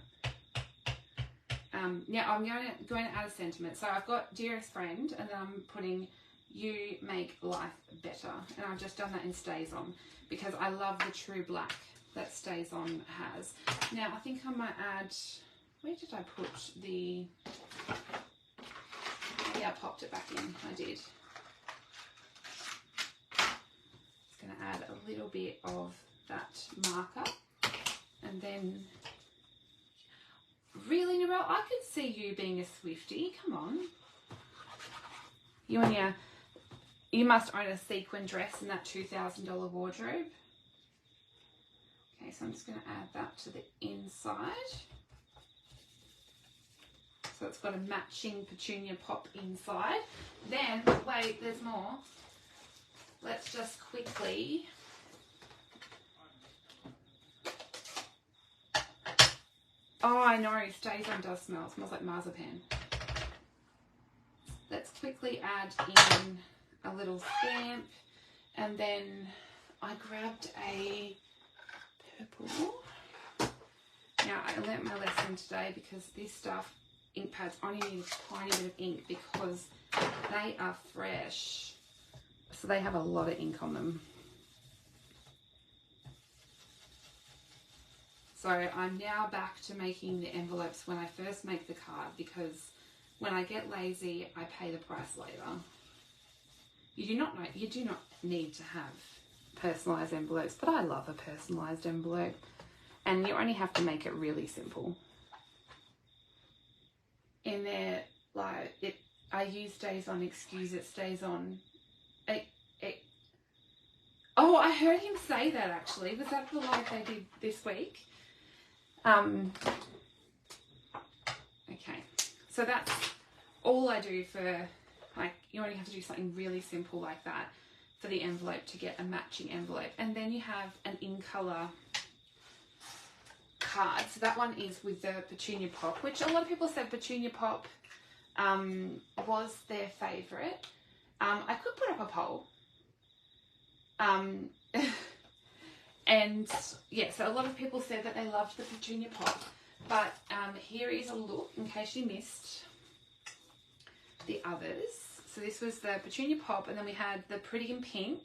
Speaker 1: Yeah, I'm going to add a sentiment. So I've got Dearest Friend, and then I'm putting You Make Life Better. And I've just done that in Stays On because I love the true black that Stays On has. Now, I think I might add, where did I put the, yeah, I popped it back in, I did. Just going to add a little bit of that marker, and then, really, Narelle, I could see you being a Swiftie, come on. You and your, you must own a sequin dress in that $2,000 wardrobe. Okay, so I'm just going to add that to the inside. So it's got a matching Petunia Pop inside. Then, wait, there's more. Let's just quickly... Oh, I know, Stays On does smell. It smells like marzipan. Let's quickly add in a little stamp. And then I grabbed a purple. Now, I learnt my lesson today because this stuff, ink pads, only need a tiny bit of ink because they are fresh. So they have a lot of ink on them. So I'm now back to making the envelopes when I first make the card, because when I get lazy, I pay the price later. You do not need to have personalised envelopes, but I love a personalised envelope, and you only have to make it really simple. In there, like I use Stays On, excuse it, Stays On. Oh, I heard him say that actually. Was that the live they did this week? Okay, so that's all I do for, like, you only have to do something really simple like that for the envelope to get a matching envelope. And then you have an in colour card. So that one is with the Petunia Pop, which a lot of people said Petunia Pop was their favourite. I could put up a poll. And yeah, so a lot of people said that they loved the Petunia Pop, but here is a look in case you missed the others. So this was the Petunia Pop, and then we had the Pretty in Pink,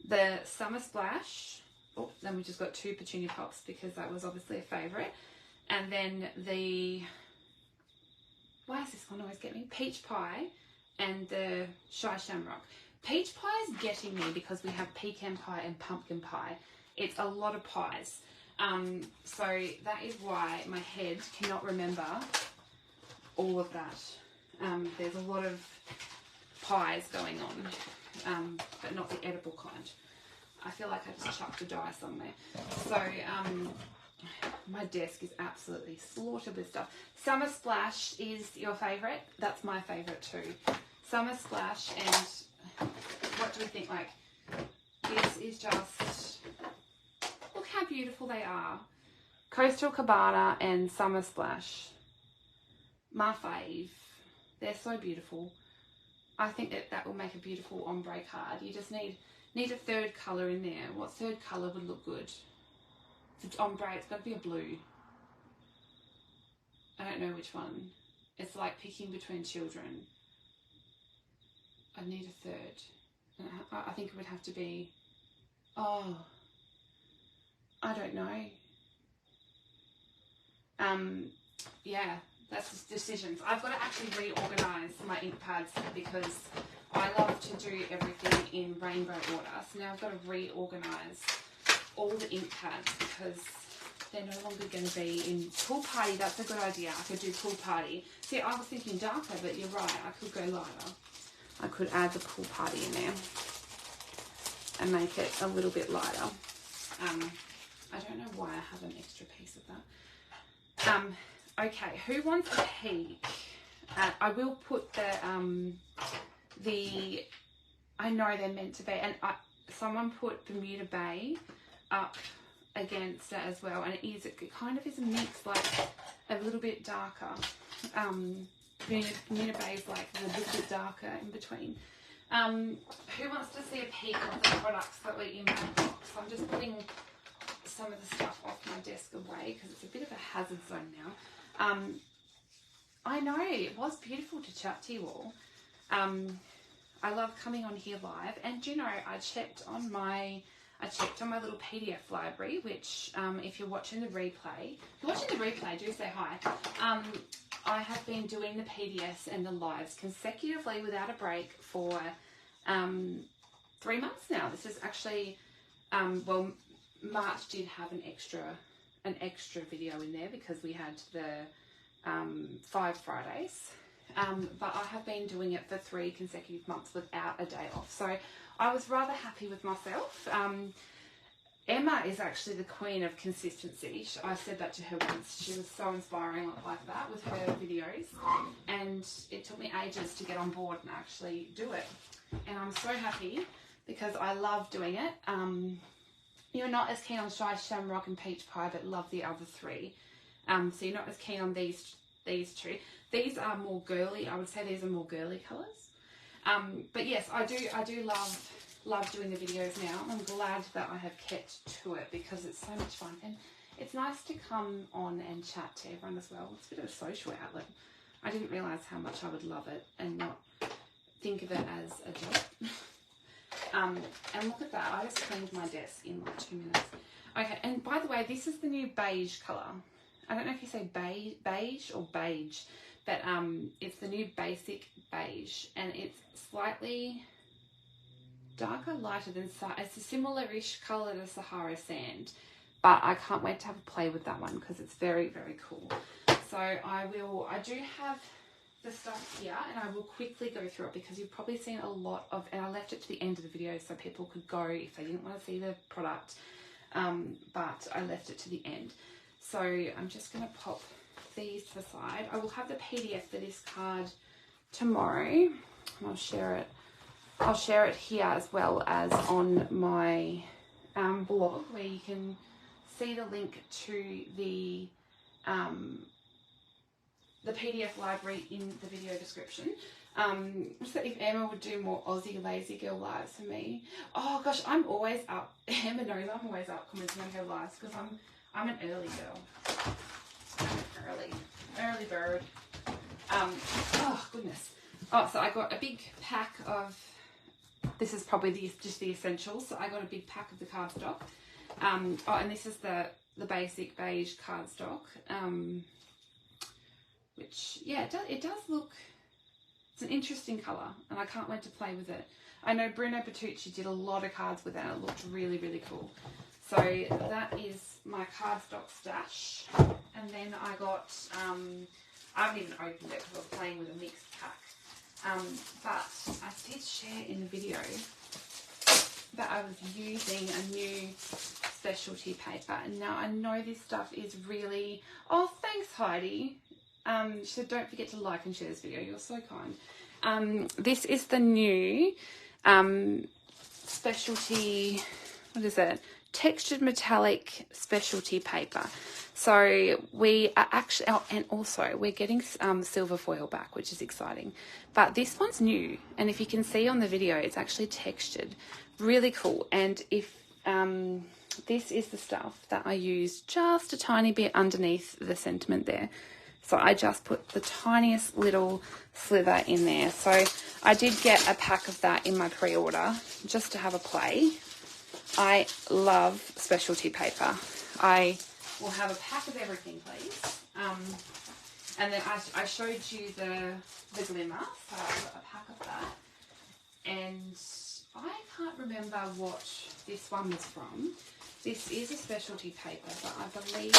Speaker 1: the Summer Splash. Oh, then we just got 2 Petunia Pops because that was obviously a favourite. And then the, why does this one always get me? Peach Pie and the Shy Shamrock. Peach pie is getting me because we have pecan pie and pumpkin pie. It's a lot of pies. So that is why my head cannot remember all of that. There's a lot of pies going on, but not the edible kind. I feel like I just chucked a die somewhere. So my desk is absolutely slaughtered with stuff. Summer Splash is your favourite. That's my favourite too. Summer Splash, and what do we think? Like, this is just, look how beautiful they are. Coastal Cabana and Summer Splash. My fave. They're so beautiful. I think that will make a beautiful ombre card. You just need a third colour in there. What third colour would look good? If it's ombre, it's got to be a blue. I don't know which one. It's like picking between children. I need a third. I think it would have to be, oh, I don't know. Yeah, that's just decisions. I've got to actually reorganise my ink pads because I love to do everything in rainbow order. So now I've got to reorganise all the ink pads because they're no longer going to be in Pool Party. That's a good idea. I could do Pool Party. See, I was thinking darker, but you're right. I could go lighter. I could add the Pool Party in there and make it a little bit lighter. I don't know why I have an extra piece of that. Okay, who wants a peek? I will put I know they're meant to be, and someone put Bermuda Bay up against it as well, and it kind of is a mix, like a little bit darker. Bermuda Bay is like a little bit darker in between. Who wants to see a peek of the products that were in my box? I'm just putting some of the stuff off my desk away because it's a bit of a hazard zone now. I know, it was beautiful to chat to you all. I love coming on here live, and you know, I checked on my little PDF library, which if you're watching the replay, do say hi. I have been doing the PDFs and the lives consecutively without a break for 3 months now. This is actually, well, March did have an extra video in there because we had the 5 Fridays. But I have been doing it for 3 consecutive months without a day off. So I was rather happy with myself. Emma is actually the queen of consistency. I said that to her once. She was so inspiring like that with her videos. And it took me ages to get on board and actually do it. And I'm so happy because I love doing it. You're not as keen on Shamrock and Peach Pie, but love the other 3. So you're not as keen on these 2. These are more girly. I would say these are more girly colours. But yes, I do love doing the videos now. I'm glad that I have kept to it because it's so much fun. And it's nice to come on and chat to everyone as well. It's a bit of a social outlet. I didn't realise how much I would love it and not think of it as a job. And look at that. I just cleaned my desk in like 2 minutes. Okay, and by the way, this is the new beige colour. I don't know if you say beige or beige, but it's the new basic beige, and it's slightly darker, lighter than it's a similar-ish colour to Sahara Sand, but I can't wait to have a play with that one because it's very, very cool. So I do have the stuff here, and I will quickly go through it because you've probably seen a lot of, and I left it to the end of the video so people could go if they didn't want to see the product, but I left it to the end. So I'm just going to pop these to the side. I will have the PDF for this card tomorrow, and I'll share it here as well as on my blog, where you can see the link to the PDF library in the video description. So if Emma would do more Aussie Lazy Girl lives for me. Oh gosh, I'm always up. Emma knows I'm always up commenting on her lives because I'm an early girl. Early bird. Oh goodness. Oh, so I got a big pack of, this is probably just the essentials. So I got a big pack of the cardstock. Oh, and this is the basic beige cardstock. Which, yeah, it does look, it's an interesting colour, and I can't wait to play with it. I know Bruno Bertucci did a lot of cards with it, and it looked really, really cool. So that is my cardstock stash. And then I got, I haven't even opened it because I was playing with a mixed pack. But I did share in the video that I was using a new specialty paper. And now I know this stuff is really... Oh, thanks, Heidi. She said, don't forget to like and share this video. You're so kind. This is the new specialty... What is it? Textured metallic specialty paper. So we are actually, oh, and also we're getting silver foil back, which is exciting. But this one's new, and if you can see on the video, it's actually textured. Really cool. And if this is the stuff that I used just a tiny bit underneath the sentiment there. So I just put the tiniest little slither in there. So I did get a pack of that in my pre-order just to have a play. I love specialty paper. I will have a pack of everything, please. And then I showed you the Glimmer, so I've got a pack of that. And I can't remember what this one was from. This is a specialty paper, but I believe...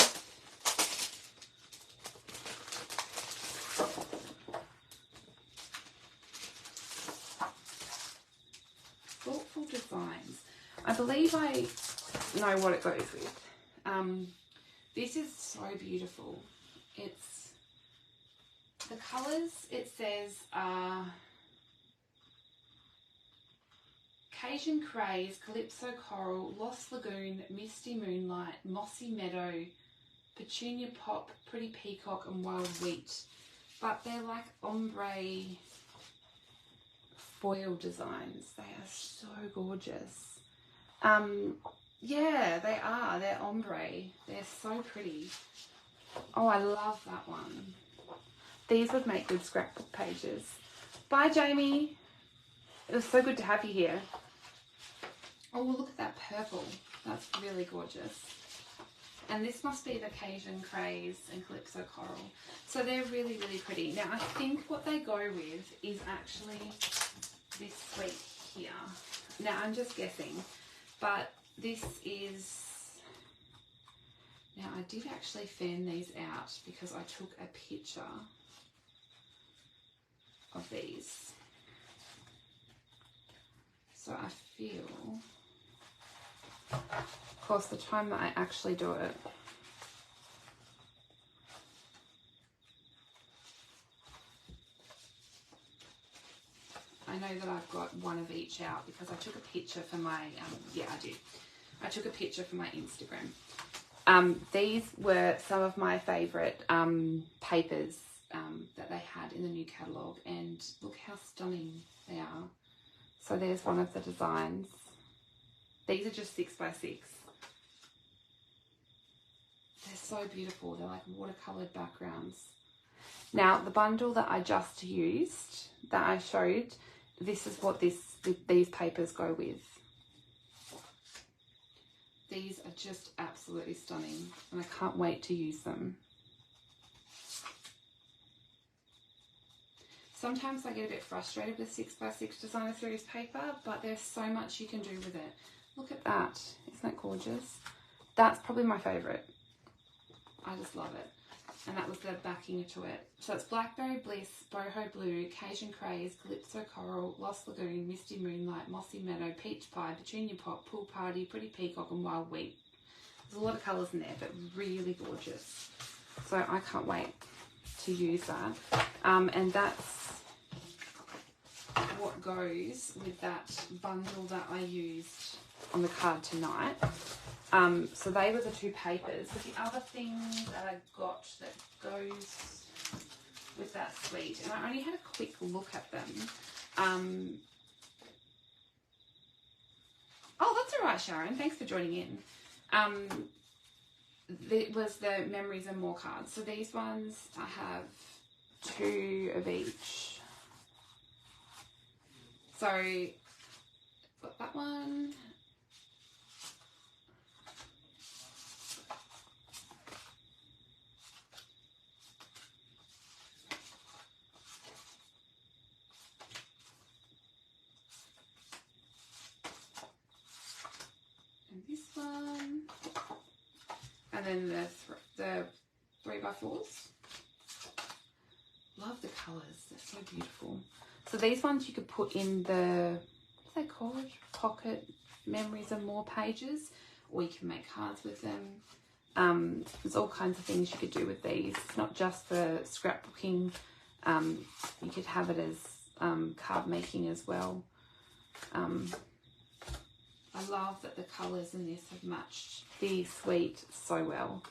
Speaker 1: Thoughtful Designs. I believe I know what it goes with. This is so beautiful. It's the colours, it says Cajun Craze, Calypso Coral, Lost Lagoon, Misty Moonlight, Mossy Meadow, Petunia Pop, Pretty Peacock and Wild Wheat. But they're like ombre foil designs. They are so gorgeous. Yeah, they are. They're ombre. They're so pretty. Oh, I love that one. These would make good scrapbook pages. Bye, Jamie. It was so good to have you here. Oh, look at that purple. That's really gorgeous. And this must be the Cajun Craze and Calypso Coral. So they're really, really pretty. Now, I think what they go with is actually this suite here. Now, I'm just guessing. But this is... Now, I did actually fan these out because I took a picture of these. So I feel... Of course, the time that I actually do it... I know that I've got one of each out because I took a picture for my, yeah, I did. I took a picture for my Instagram. These were some of my favourite papers that they had in the new catalogue, and look how stunning they are. So there's one of the designs. These are just 6x6. They're so beautiful. They're like watercoloured backgrounds. Now, the bundle that I just used, that I showed, this is what these papers go with. These are just absolutely stunning, and I can't wait to use them. Sometimes I get a bit frustrated with 6x6 designer series paper, but there's so much you can do with it. Look at that. Isn't that gorgeous? That's probably my favourite. I just love it. And that was the backing to it. So it's Blackberry Bliss, Boho Blue, Cajun Craze, Calypso Coral, Lost Lagoon, Misty Moonlight, Mossy Meadow, Peach Pie, Petunia Pop, Pool Party, Pretty Peacock and Wild Wheat. There's a lot of colours in there, but really gorgeous. So I can't wait to use that. And that's what goes with that bundle that I used on the card tonight. So they were the two papers. But the other thing that I got that goes with that suite, and I only had a quick look at them. Oh, that's all right, Sharon. Thanks for joining in. It was the Memories and More cards. So these ones, I have 2 of each. So, got that one. And this one. And then the 3x4s. Love the colours. They're so beautiful. So these ones you could put in the, what are they called? Pocket memories and more pages, or you can make cards with them. There's all kinds of things you could do with these. It's not just for scrapbooking. You could have it as card making as well. I love that the colours in this have matched the suite so well.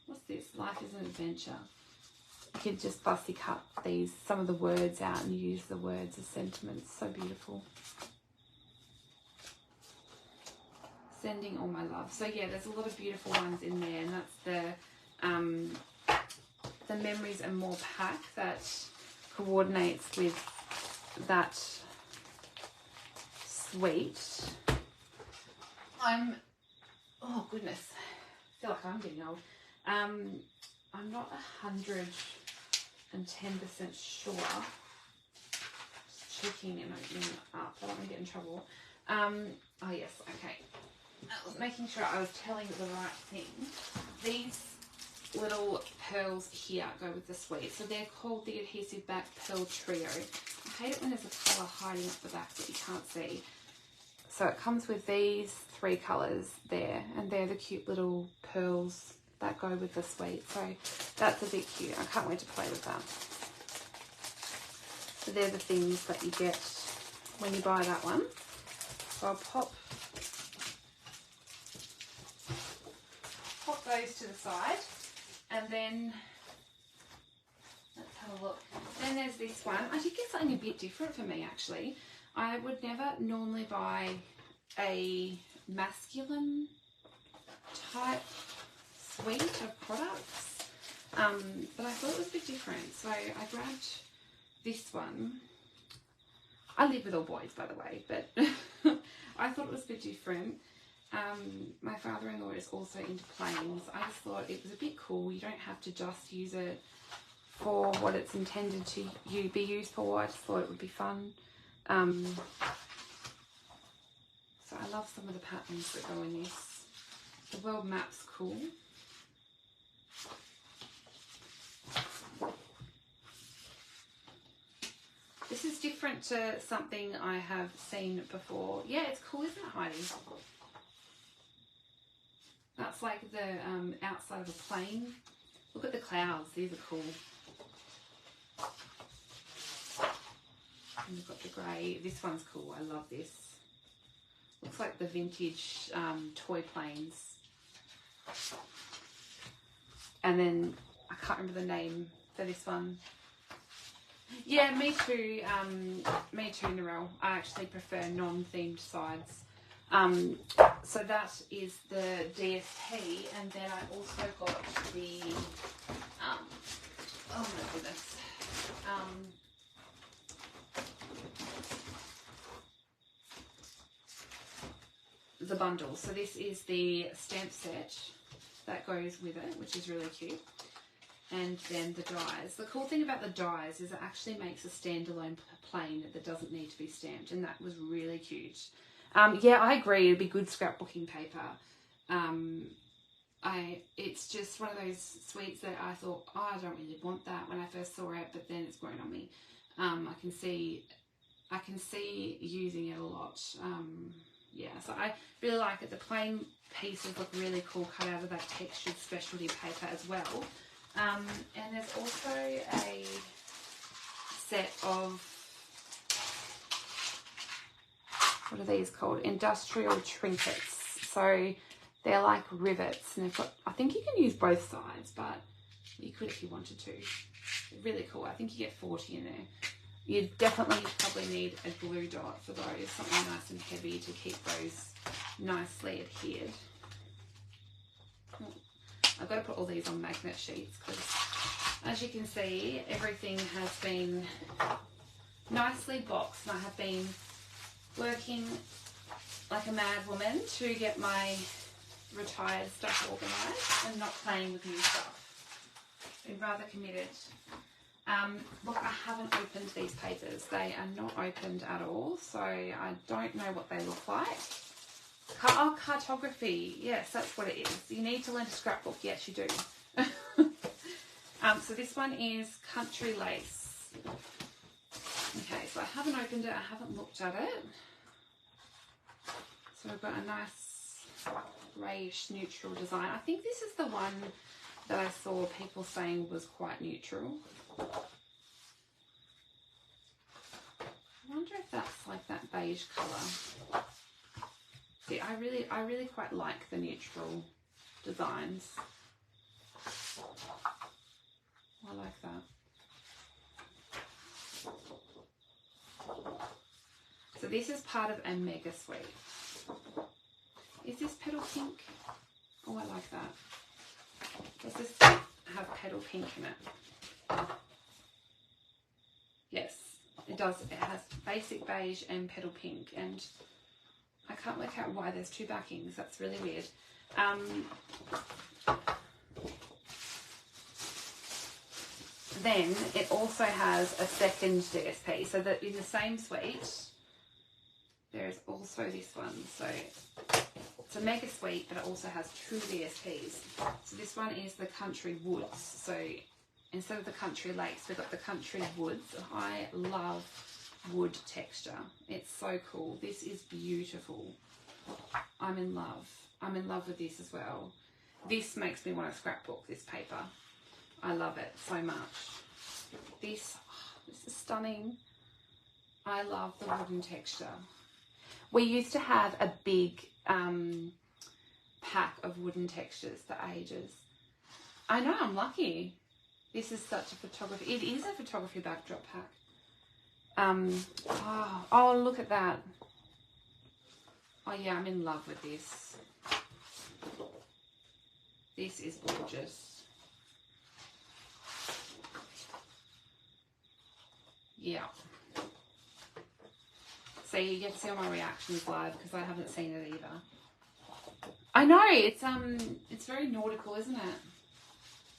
Speaker 1: What's this? Life is an adventure. You could just fussy cut these, some of the words out and use the words as sentiments. So beautiful. Sending all my love. So yeah, there's a lot of beautiful ones in there, and that's the memories and more pack that coordinates with that suite. Oh goodness, I feel like I'm getting old. I'm not 110% sure. Just checking and opening up. I don't want to get in trouble. Oh yes, okay. I was making sure I was telling the right thing. These little pearls here go with the suite. So they're called the Adhesive Back Pearl Trio. I hate it when there's a colour hiding up the back that you can't see. So it comes with these 3 colours there, and they're the cute little pearls that go with the suite. So that's a bit cute. I can't wait to play with that. So they're the things that you get when you buy that one. So I'll pop those to the side, and then let's have a look. Then there's this one. I did get something a bit different for me actually. I would never normally buy a masculine type suite of products, but I thought it was a bit different, so I grabbed this one. I live with all boys, by the way, but I thought it was a bit different. My father-in-law is also into planes. I just thought it was a bit cool. You don't have to just use it for what it's intended to be used for. I just thought it would be fun. So I love some of the patterns that go in this. The world map's cool. This is different to something I have seen before. Yeah, it's cool, isn't it, Heidi? That's like the outside of a plane. Look at the clouds, these are cool. And we've got the grey. This one's cool, I love this. Looks like the vintage toy planes. And then, I can't remember the name for this one. Yeah, me too, Narelle. I actually prefer non-themed sides. So that is the DSP, and then I also got the, oh my goodness, the bundle. So this is the stamp set that goes with it, which is really cute. And then the dies. The cool thing about the dies is it actually makes a standalone plane that doesn't need to be stamped, and that was really cute. Yeah, I agree. It'd be good scrapbooking paper. It's just one of those sweets that I thought, oh, I don't really want that when I first saw it, but then it's grown on me. I can see using it a lot. Yeah, so I really like it. The plain pieces look really cool, cut out of that textured specialty paper as well. And there's also a set of, what are these called? Industrial trinkets. So they're like rivets, and they've got, I think you can use both sides, but you could if you wanted to. They're really cool. I think you get 40 in there. You definitely probably need a glue dot for those, something nice and heavy to keep those nicely adhered. I've got to put all these on magnet sheets because, as you can see, everything has been nicely boxed, and I have been working like a mad woman to get my retired stuff organised and not playing with new stuff. Been rather committed. Look, I haven't opened these papers. They are not opened at all, so I don't know what they look like. Oh, cartography. Yes, that's what it is. You need to learn to scrapbook. Yes, you do. So this one is Country Lace. Okay, so I haven't opened it. I haven't looked at it. So I've got a nice greyish neutral design. I think this is the one that I saw people saying was quite neutral. I wonder if that's like that beige colour. See, I really quite like the neutral designs. I like that. So this is part of a mega suite. Is this petal pink? Oh, I like that. Does this have petal pink in it? Yes, it does. It has basic beige and petal pink, and I can't work out why there's two backings. That's really weird. Then it also has a second DSP, so that in the same suite there's also this one. So it's a mega suite, but it also has two DSPs. So this one is the Country Woods. So instead of the Country Lakes, we've got the Country Woods. I love wood texture. It's so cool. This is beautiful. I'm in love. I'm in love with this as well. This makes me want to scrapbook this paper. I love it so much. This is stunning. I love the wooden texture. We used to have a big pack of wooden textures for ages. I know, I'm lucky. This is such a photography. It is a photography backdrop pack. Oh, look at that. Oh yeah, I'm in love with this. This is gorgeous. Yeah. So you get to see all my reactions live because I haven't seen it either. I know, it's very nautical, isn't it?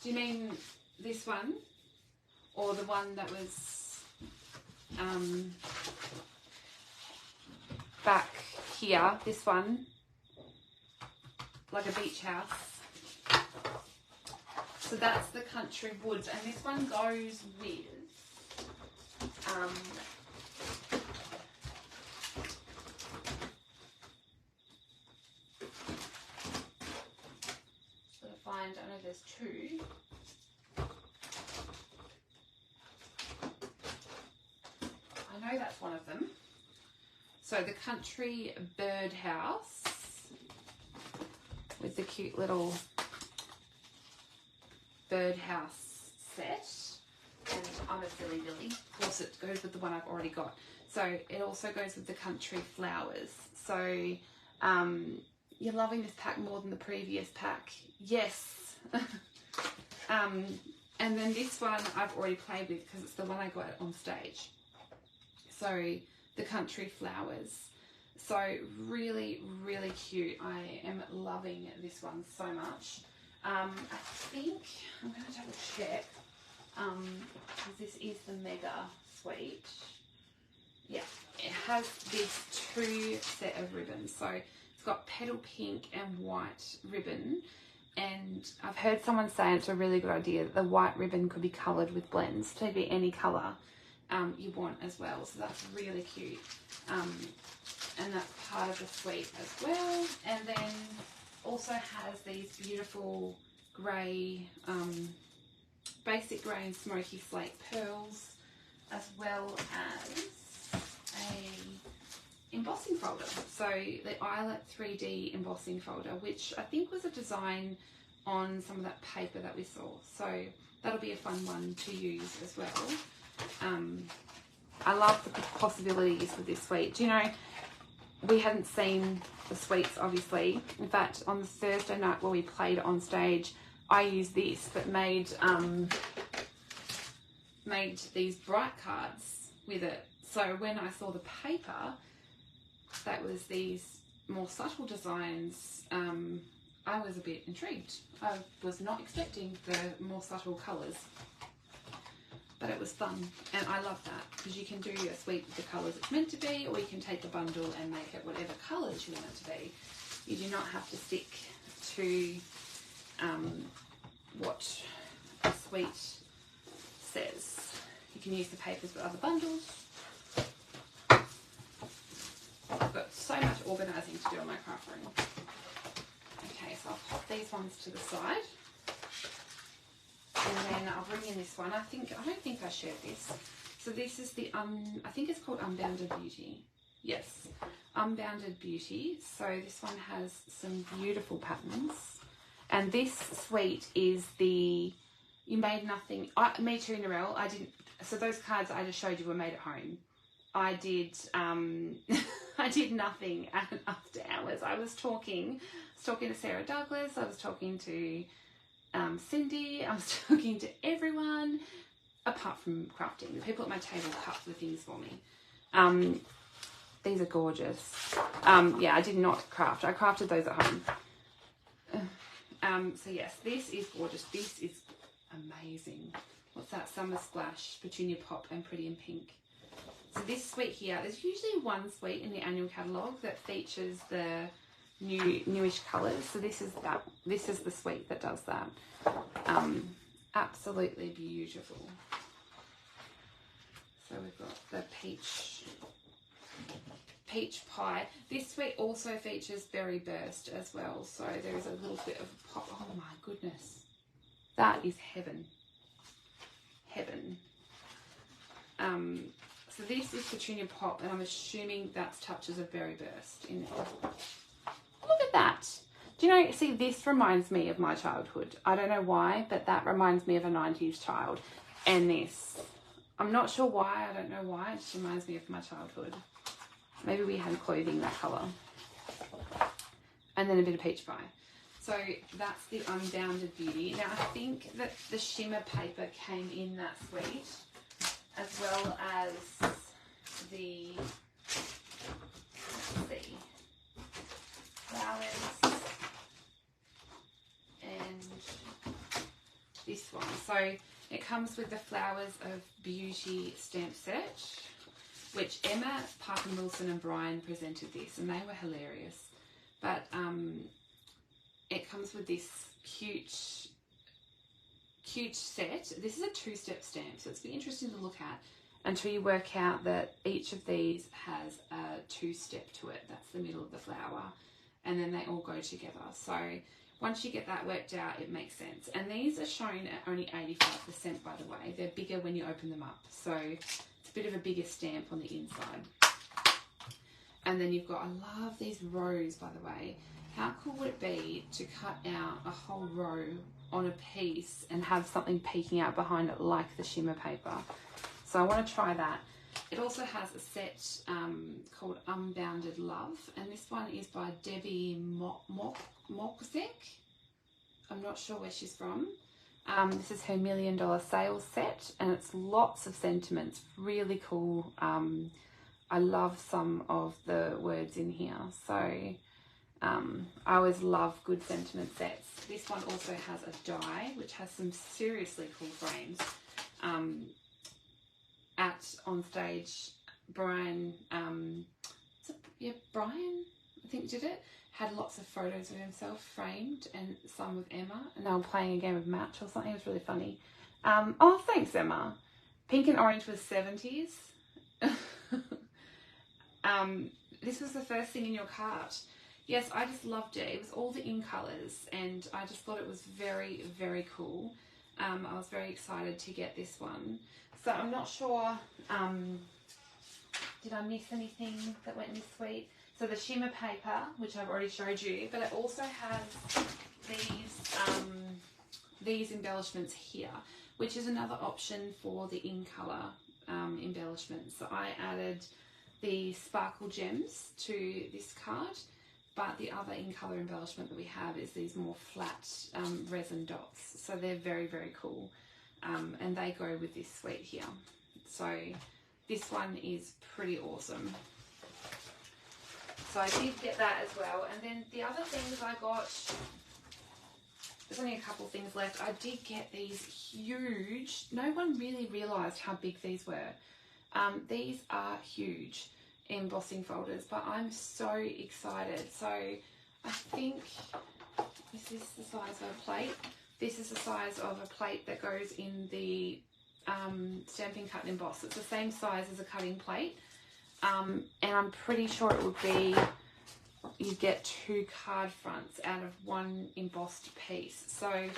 Speaker 1: Do you mean this one? Or the one that was back here, this one? Like a beach house. So that's the Country Woods, and this one goes with I know there's two. I know that's one of them. So the Country Birdhouse with the cute little birdhouse set. And I'm a silly Billy. Of course it goes with the one I've already got. So it also goes with the Country Flowers. So you're loving this pack more than the previous pack. Yes. And then this one I've already played with because it's the one I got on stage. So the Country Flowers. So really, really cute. I am loving this one so much. I think I'm going to double check because this is the mega suite. Yeah, it has this two set of ribbons. So it's got petal pink and white ribbon. And I've heard someone say it's a really good idea that the white ribbon could be coloured with blends. So it could be any colour you want as well. So that's really cute. And that's part of the suite as well. And then also has these beautiful grey, basic grey and smoky slate pearls, as well as a embossing folder. So the Eyelet 3D embossing folder, which I think was a design on some of that paper that we saw. So that'll be a fun one to use as well. I love the possibilities with this suite. Do you know, we hadn't seen the suites obviously. In fact, on the Thursday night where we played on stage, I used this, but made these bright cards with it. So when I saw the paper, that was these more subtle designs, I was a bit intrigued. I was not expecting the more subtle colours, but it was fun, and I love that because you can do a suite with the colours it's meant to be, or you can take the bundle and make it whatever colours you want it to be. You do not have to stick to what a suite says. You can use the papers with other bundles. I've got so much organising to do on my craft room. Okay, so I'll pop these ones to the side. And then I'll bring in this one. I don't think I shared this. So this is the, I think it's called Unbounded Beauty. Yes, Unbounded Beauty. So this one has some beautiful patterns. And this suite is the, you made nothing, me too, Narelle, I didn't, so those cards I just showed you were made at home. I did, I did nothing after hours. I was talking to Sarah Douglas, I was talking to Cindy, I was talking to everyone, apart from crafting. The people at my table cut the things for me. These are gorgeous. Yeah, I did not craft. I crafted those at home. So yes, this is gorgeous. This is amazing. What's that? Summer Splash, Petunia Pop, and Pretty in Pink. So this suite here, there's usually one suite in the annual catalogue that features the newish colours. So this is that. This is the suite that does that. Absolutely beautiful. So we've got the peach pie. This suite also features Berry Burst as well. So there is a little bit of pop. Oh my goodness, that is heaven. Heaven. So this is Petunia Pop, and I'm assuming that's touches of Berry Burst in there. Look at that. Do you know, see, this reminds me of my childhood. I don't know why, but that reminds me of a 90s child. And this, I'm not sure why, I don't know why, it just reminds me of my childhood. Maybe we had clothing that colour. And then a bit of peach pie. So that's the Unbounded Beauty. Now I think that the Shimmer paper came in that suite, as well as the, let's see, flowers and this one. So it comes with the Flowers of Beauty stamp set, which Emma, Parker Wilson and Brian presented this, and they were hilarious. But it comes with this cute set. This is a two-step stamp, so it's be interesting to look at until you work out that each of these has a two-step to it. That's the middle of the flower, and then they all go together. So once you get that worked out, it makes sense. And these are shown at only 85%, by the way. They're bigger when you open them up, so it's a bit of a bigger stamp on the inside. And then you've got, I love these rows, by the way. How cool would it be to cut out a whole row on a piece and have something peeking out behind it like the Shimmer paper? So I want to try that. It also has a set called Unbounded Love, and this one is by Debbie Mokzek. I'm not sure where she's from. This is her $1 Million Sales set, and it's lots of sentiments. Really cool. I love some of the words in here. So I always love good sentiment sets. This one also has a die, which has some seriously cool frames. On stage, Brian, Brian, I think did it, had lots of photos of himself framed and some with Emma, and they were playing a game of match or something. It was really funny. Oh, thanks, Emma. Pink and orange was 70s. This was the first thing in your cart. Yes, I just loved it. It was all the in colours, and I just thought it was very, very cool. I was very excited to get this one. So I'm not sure, did I miss anything that went in this suite? So the Shimmer paper, which I've already showed you, but it also has these embellishments here, which is another option for the in colour embellishments. So I added the sparkle gems to this card, but the other in colour embellishment that we have is these more flat resin dots. So they're very, very cool. And they go with this suite here. So this one is pretty awesome. So I did get that as well. And then the other things I got, there's only a couple things left. I did get these huge, no one really realised how big these were. These are huge embossing folders, but I'm so excited. So I think, is this the size of a plate? This is the size of a plate that goes in the Stampin' Cut and Emboss. It's the same size as a cutting plate. And I'm pretty sure it would be you get 2 card fronts out of 1 embossed piece. So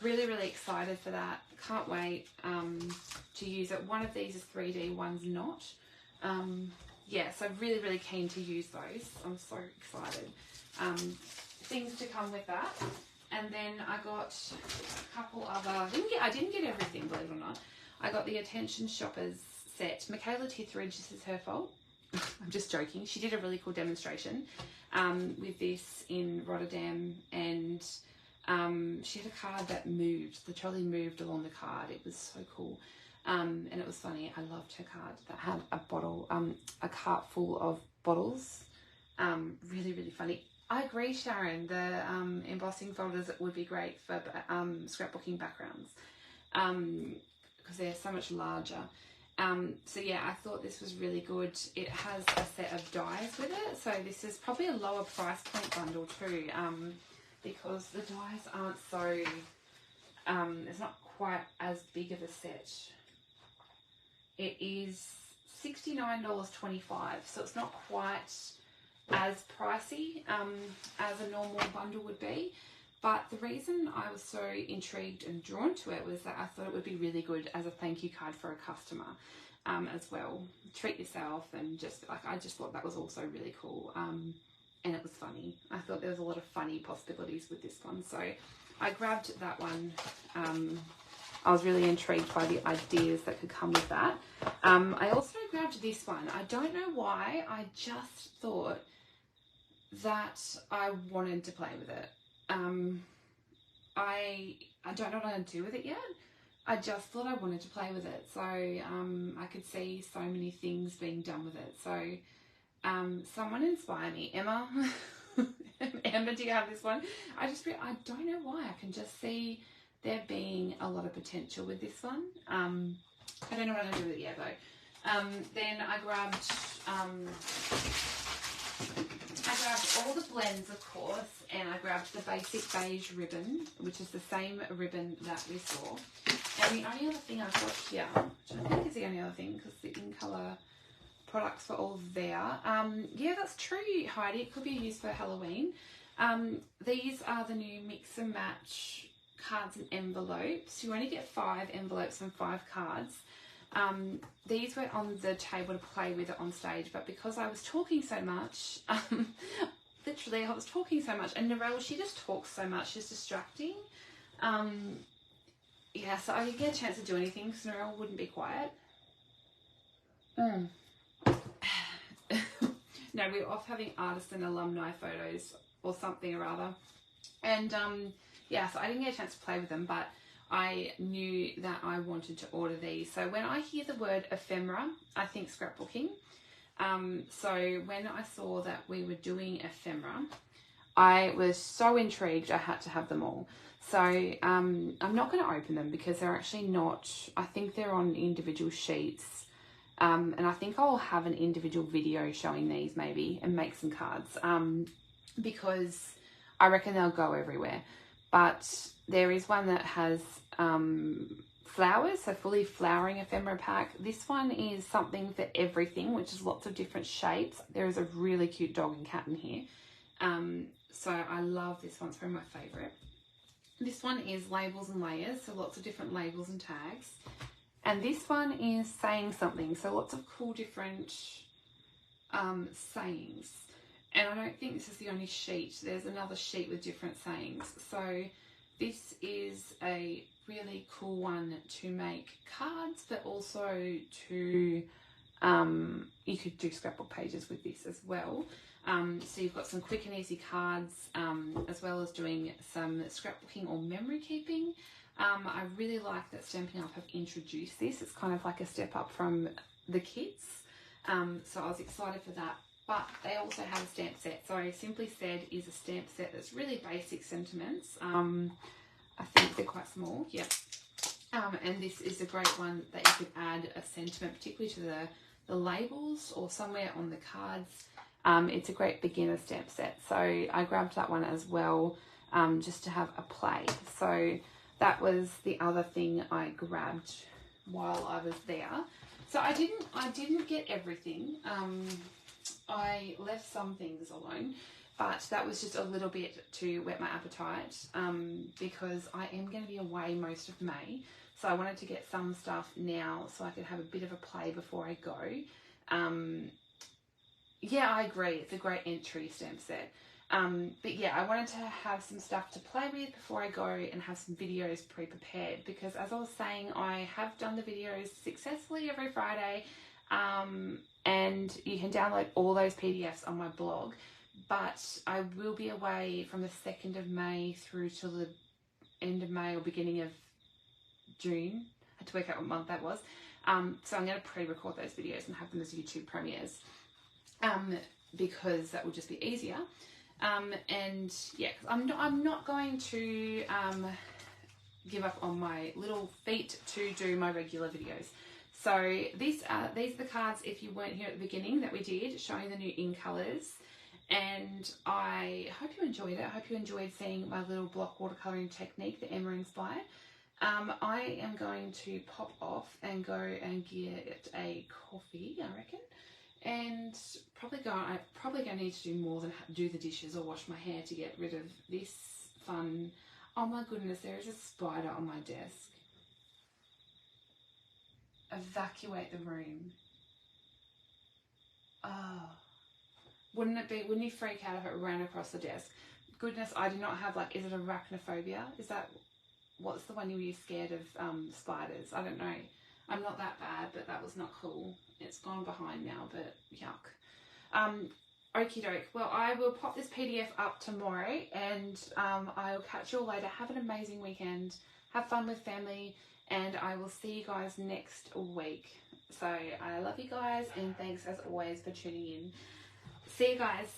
Speaker 1: really, really excited for that. Can't wait to use it. One of these is 3D, one's not. Yeah, so really, really keen to use those. I'm so excited. Things to come with that. And then I got a couple other, I didn't get everything, believe it or not. I got the Attention Shoppers set. Michaela Tithridge, this is her fault. I'm just joking. She did a really cool demonstration with this in Rotterdam, and she had a card that moved. The trolley moved along the card. It was so cool. And it was funny. I loved her card that had a bottle, a cart full of bottles. Really, really funny. I agree, Sharon. The embossing folders would be great for scrapbooking backgrounds because they're so much larger. So yeah, I thought this was really good. It has a set of dies with it. So this is probably a lower price point bundle too, because the dies aren't so, it's not quite as big of a set. It is $69.25, so it's not quite as pricey as a normal bundle would be. But the reason I was so intrigued and drawn to it was that I thought it would be really good as a thank you card for a customer as well. Treat yourself, and just like, I just thought that was also really cool. And it was funny. I thought there was a lot of funny possibilities with this one. So I grabbed that one. I was really intrigued by the ideas that could come with that. I also grabbed this one. I don't know why. I just thought that I wanted to play with it. I don't know what I'm going to do with it yet. I just thought I wanted to play with it. So I could see so many things being done with it. So someone inspire me. Emma, Emma, do you have this one? I don't know why. I can just see there being a lot of potential with this one. I don't know what I'm going to do with it yet though. Then I grabbed all the blends, of course, and I grabbed the basic beige ribbon, which is the same ribbon that we saw. And the only other thing I've got here, which I think is the only other thing, because the in-colour products were all there. Yeah, that's true, Heidi. It could be used for Halloween. These are the new mix and match cards and envelopes. You only get 5 envelopes and 5 cards. These were on the table to play with it on stage, but because I was talking so much, literally I was talking so much, and Narelle, she just talks so much, she's distracting. Yeah, so I didn't get a chance to do anything because Narelle wouldn't be quiet. No, we were off having artist and alumni photos or something or other. And yeah, so I didn't get a chance to play with them, but I knew that I wanted to order these. So when I hear the word ephemera, I think scrapbooking. So when I saw that we were doing ephemera, I was so intrigued I had to have them all. So I'm not going to open them because they're actually not, I think they're on individual sheets. And I think I'll have an individual video showing these maybe and make some cards because I reckon they'll go everywhere. But there is one that has flowers, so fully flowering ephemera pack. This one is something for everything, which is lots of different shapes. There is a really cute dog and cat in here. So I love this one. It's probably my favourite. This one is labels and layers, so lots of different labels and tags. And this one is saying something, so lots of cool different sayings. And I don't think this is the only sheet. There's another sheet with different sayings. So this is a really cool one to make cards, but also to, you could do scrapbook pages with this as well. So you've got some quick and easy cards, as well as doing some scrapbooking or memory keeping. I really like that Stampin' Up have introduced this. It's kind of like a step up from the kits. So I was excited for that. But they also have a stamp set. So Simply Said is a stamp set that's really basic sentiments. I think they're quite small. Yep. And this is a great one that you could add a sentiment, particularly to the labels or somewhere on the cards. It's a great beginner stamp set. So I grabbed that one as well, just to have a play. So that was the other thing I grabbed while I was there. So I didn't get everything. I left some things alone. but that was just a little bit to whet my appetite, because I am going to be away most of May. So I wanted to get some stuff now so I could have a bit of a play before I go. Yeah, I agree. It's a great entry stamp set. But yeah, I wanted to have some stuff to play with before I go and have some videos pre-prepared, because as I was saying, I have done the videos successfully every Friday, and you can download all those PDFs on my blog, but I will be away from the 2nd of May through till the end of May or beginning of June. I had to work out what month that was. So I'm going to pre-record those videos and have them as YouTube premieres, because that will just be easier. And yeah, I'm not going to give up on my little feet to do my regular videos. So these are the cards, if you weren't here at the beginning, that we did, showing the new in colours. And I hope you enjoyed it. I hope you enjoyed seeing my little block watercolouring technique that Emma inspired. I am going to pop off and go and get a coffee, I reckon. And I'm probably going to need to do more than do the dishes or wash my hair to get rid of this fun. Oh my goodness, there is a spider on my desk. Evacuate the room. Oh, wouldn't you freak out if it ran across the desk? Goodness, I do not have, like, is it arachnophobia? Is that, what's the one you're scared of, spiders? I don't know. I'm not that bad, but that was not cool. It's gone behind now, but yuck. Okie doke. Well, I will pop this PDF up tomorrow, and I'll catch you all later. Have an amazing weekend. Have fun with family, and I will see you guys next week. So I love you guys, and thanks as always for tuning in. See you guys.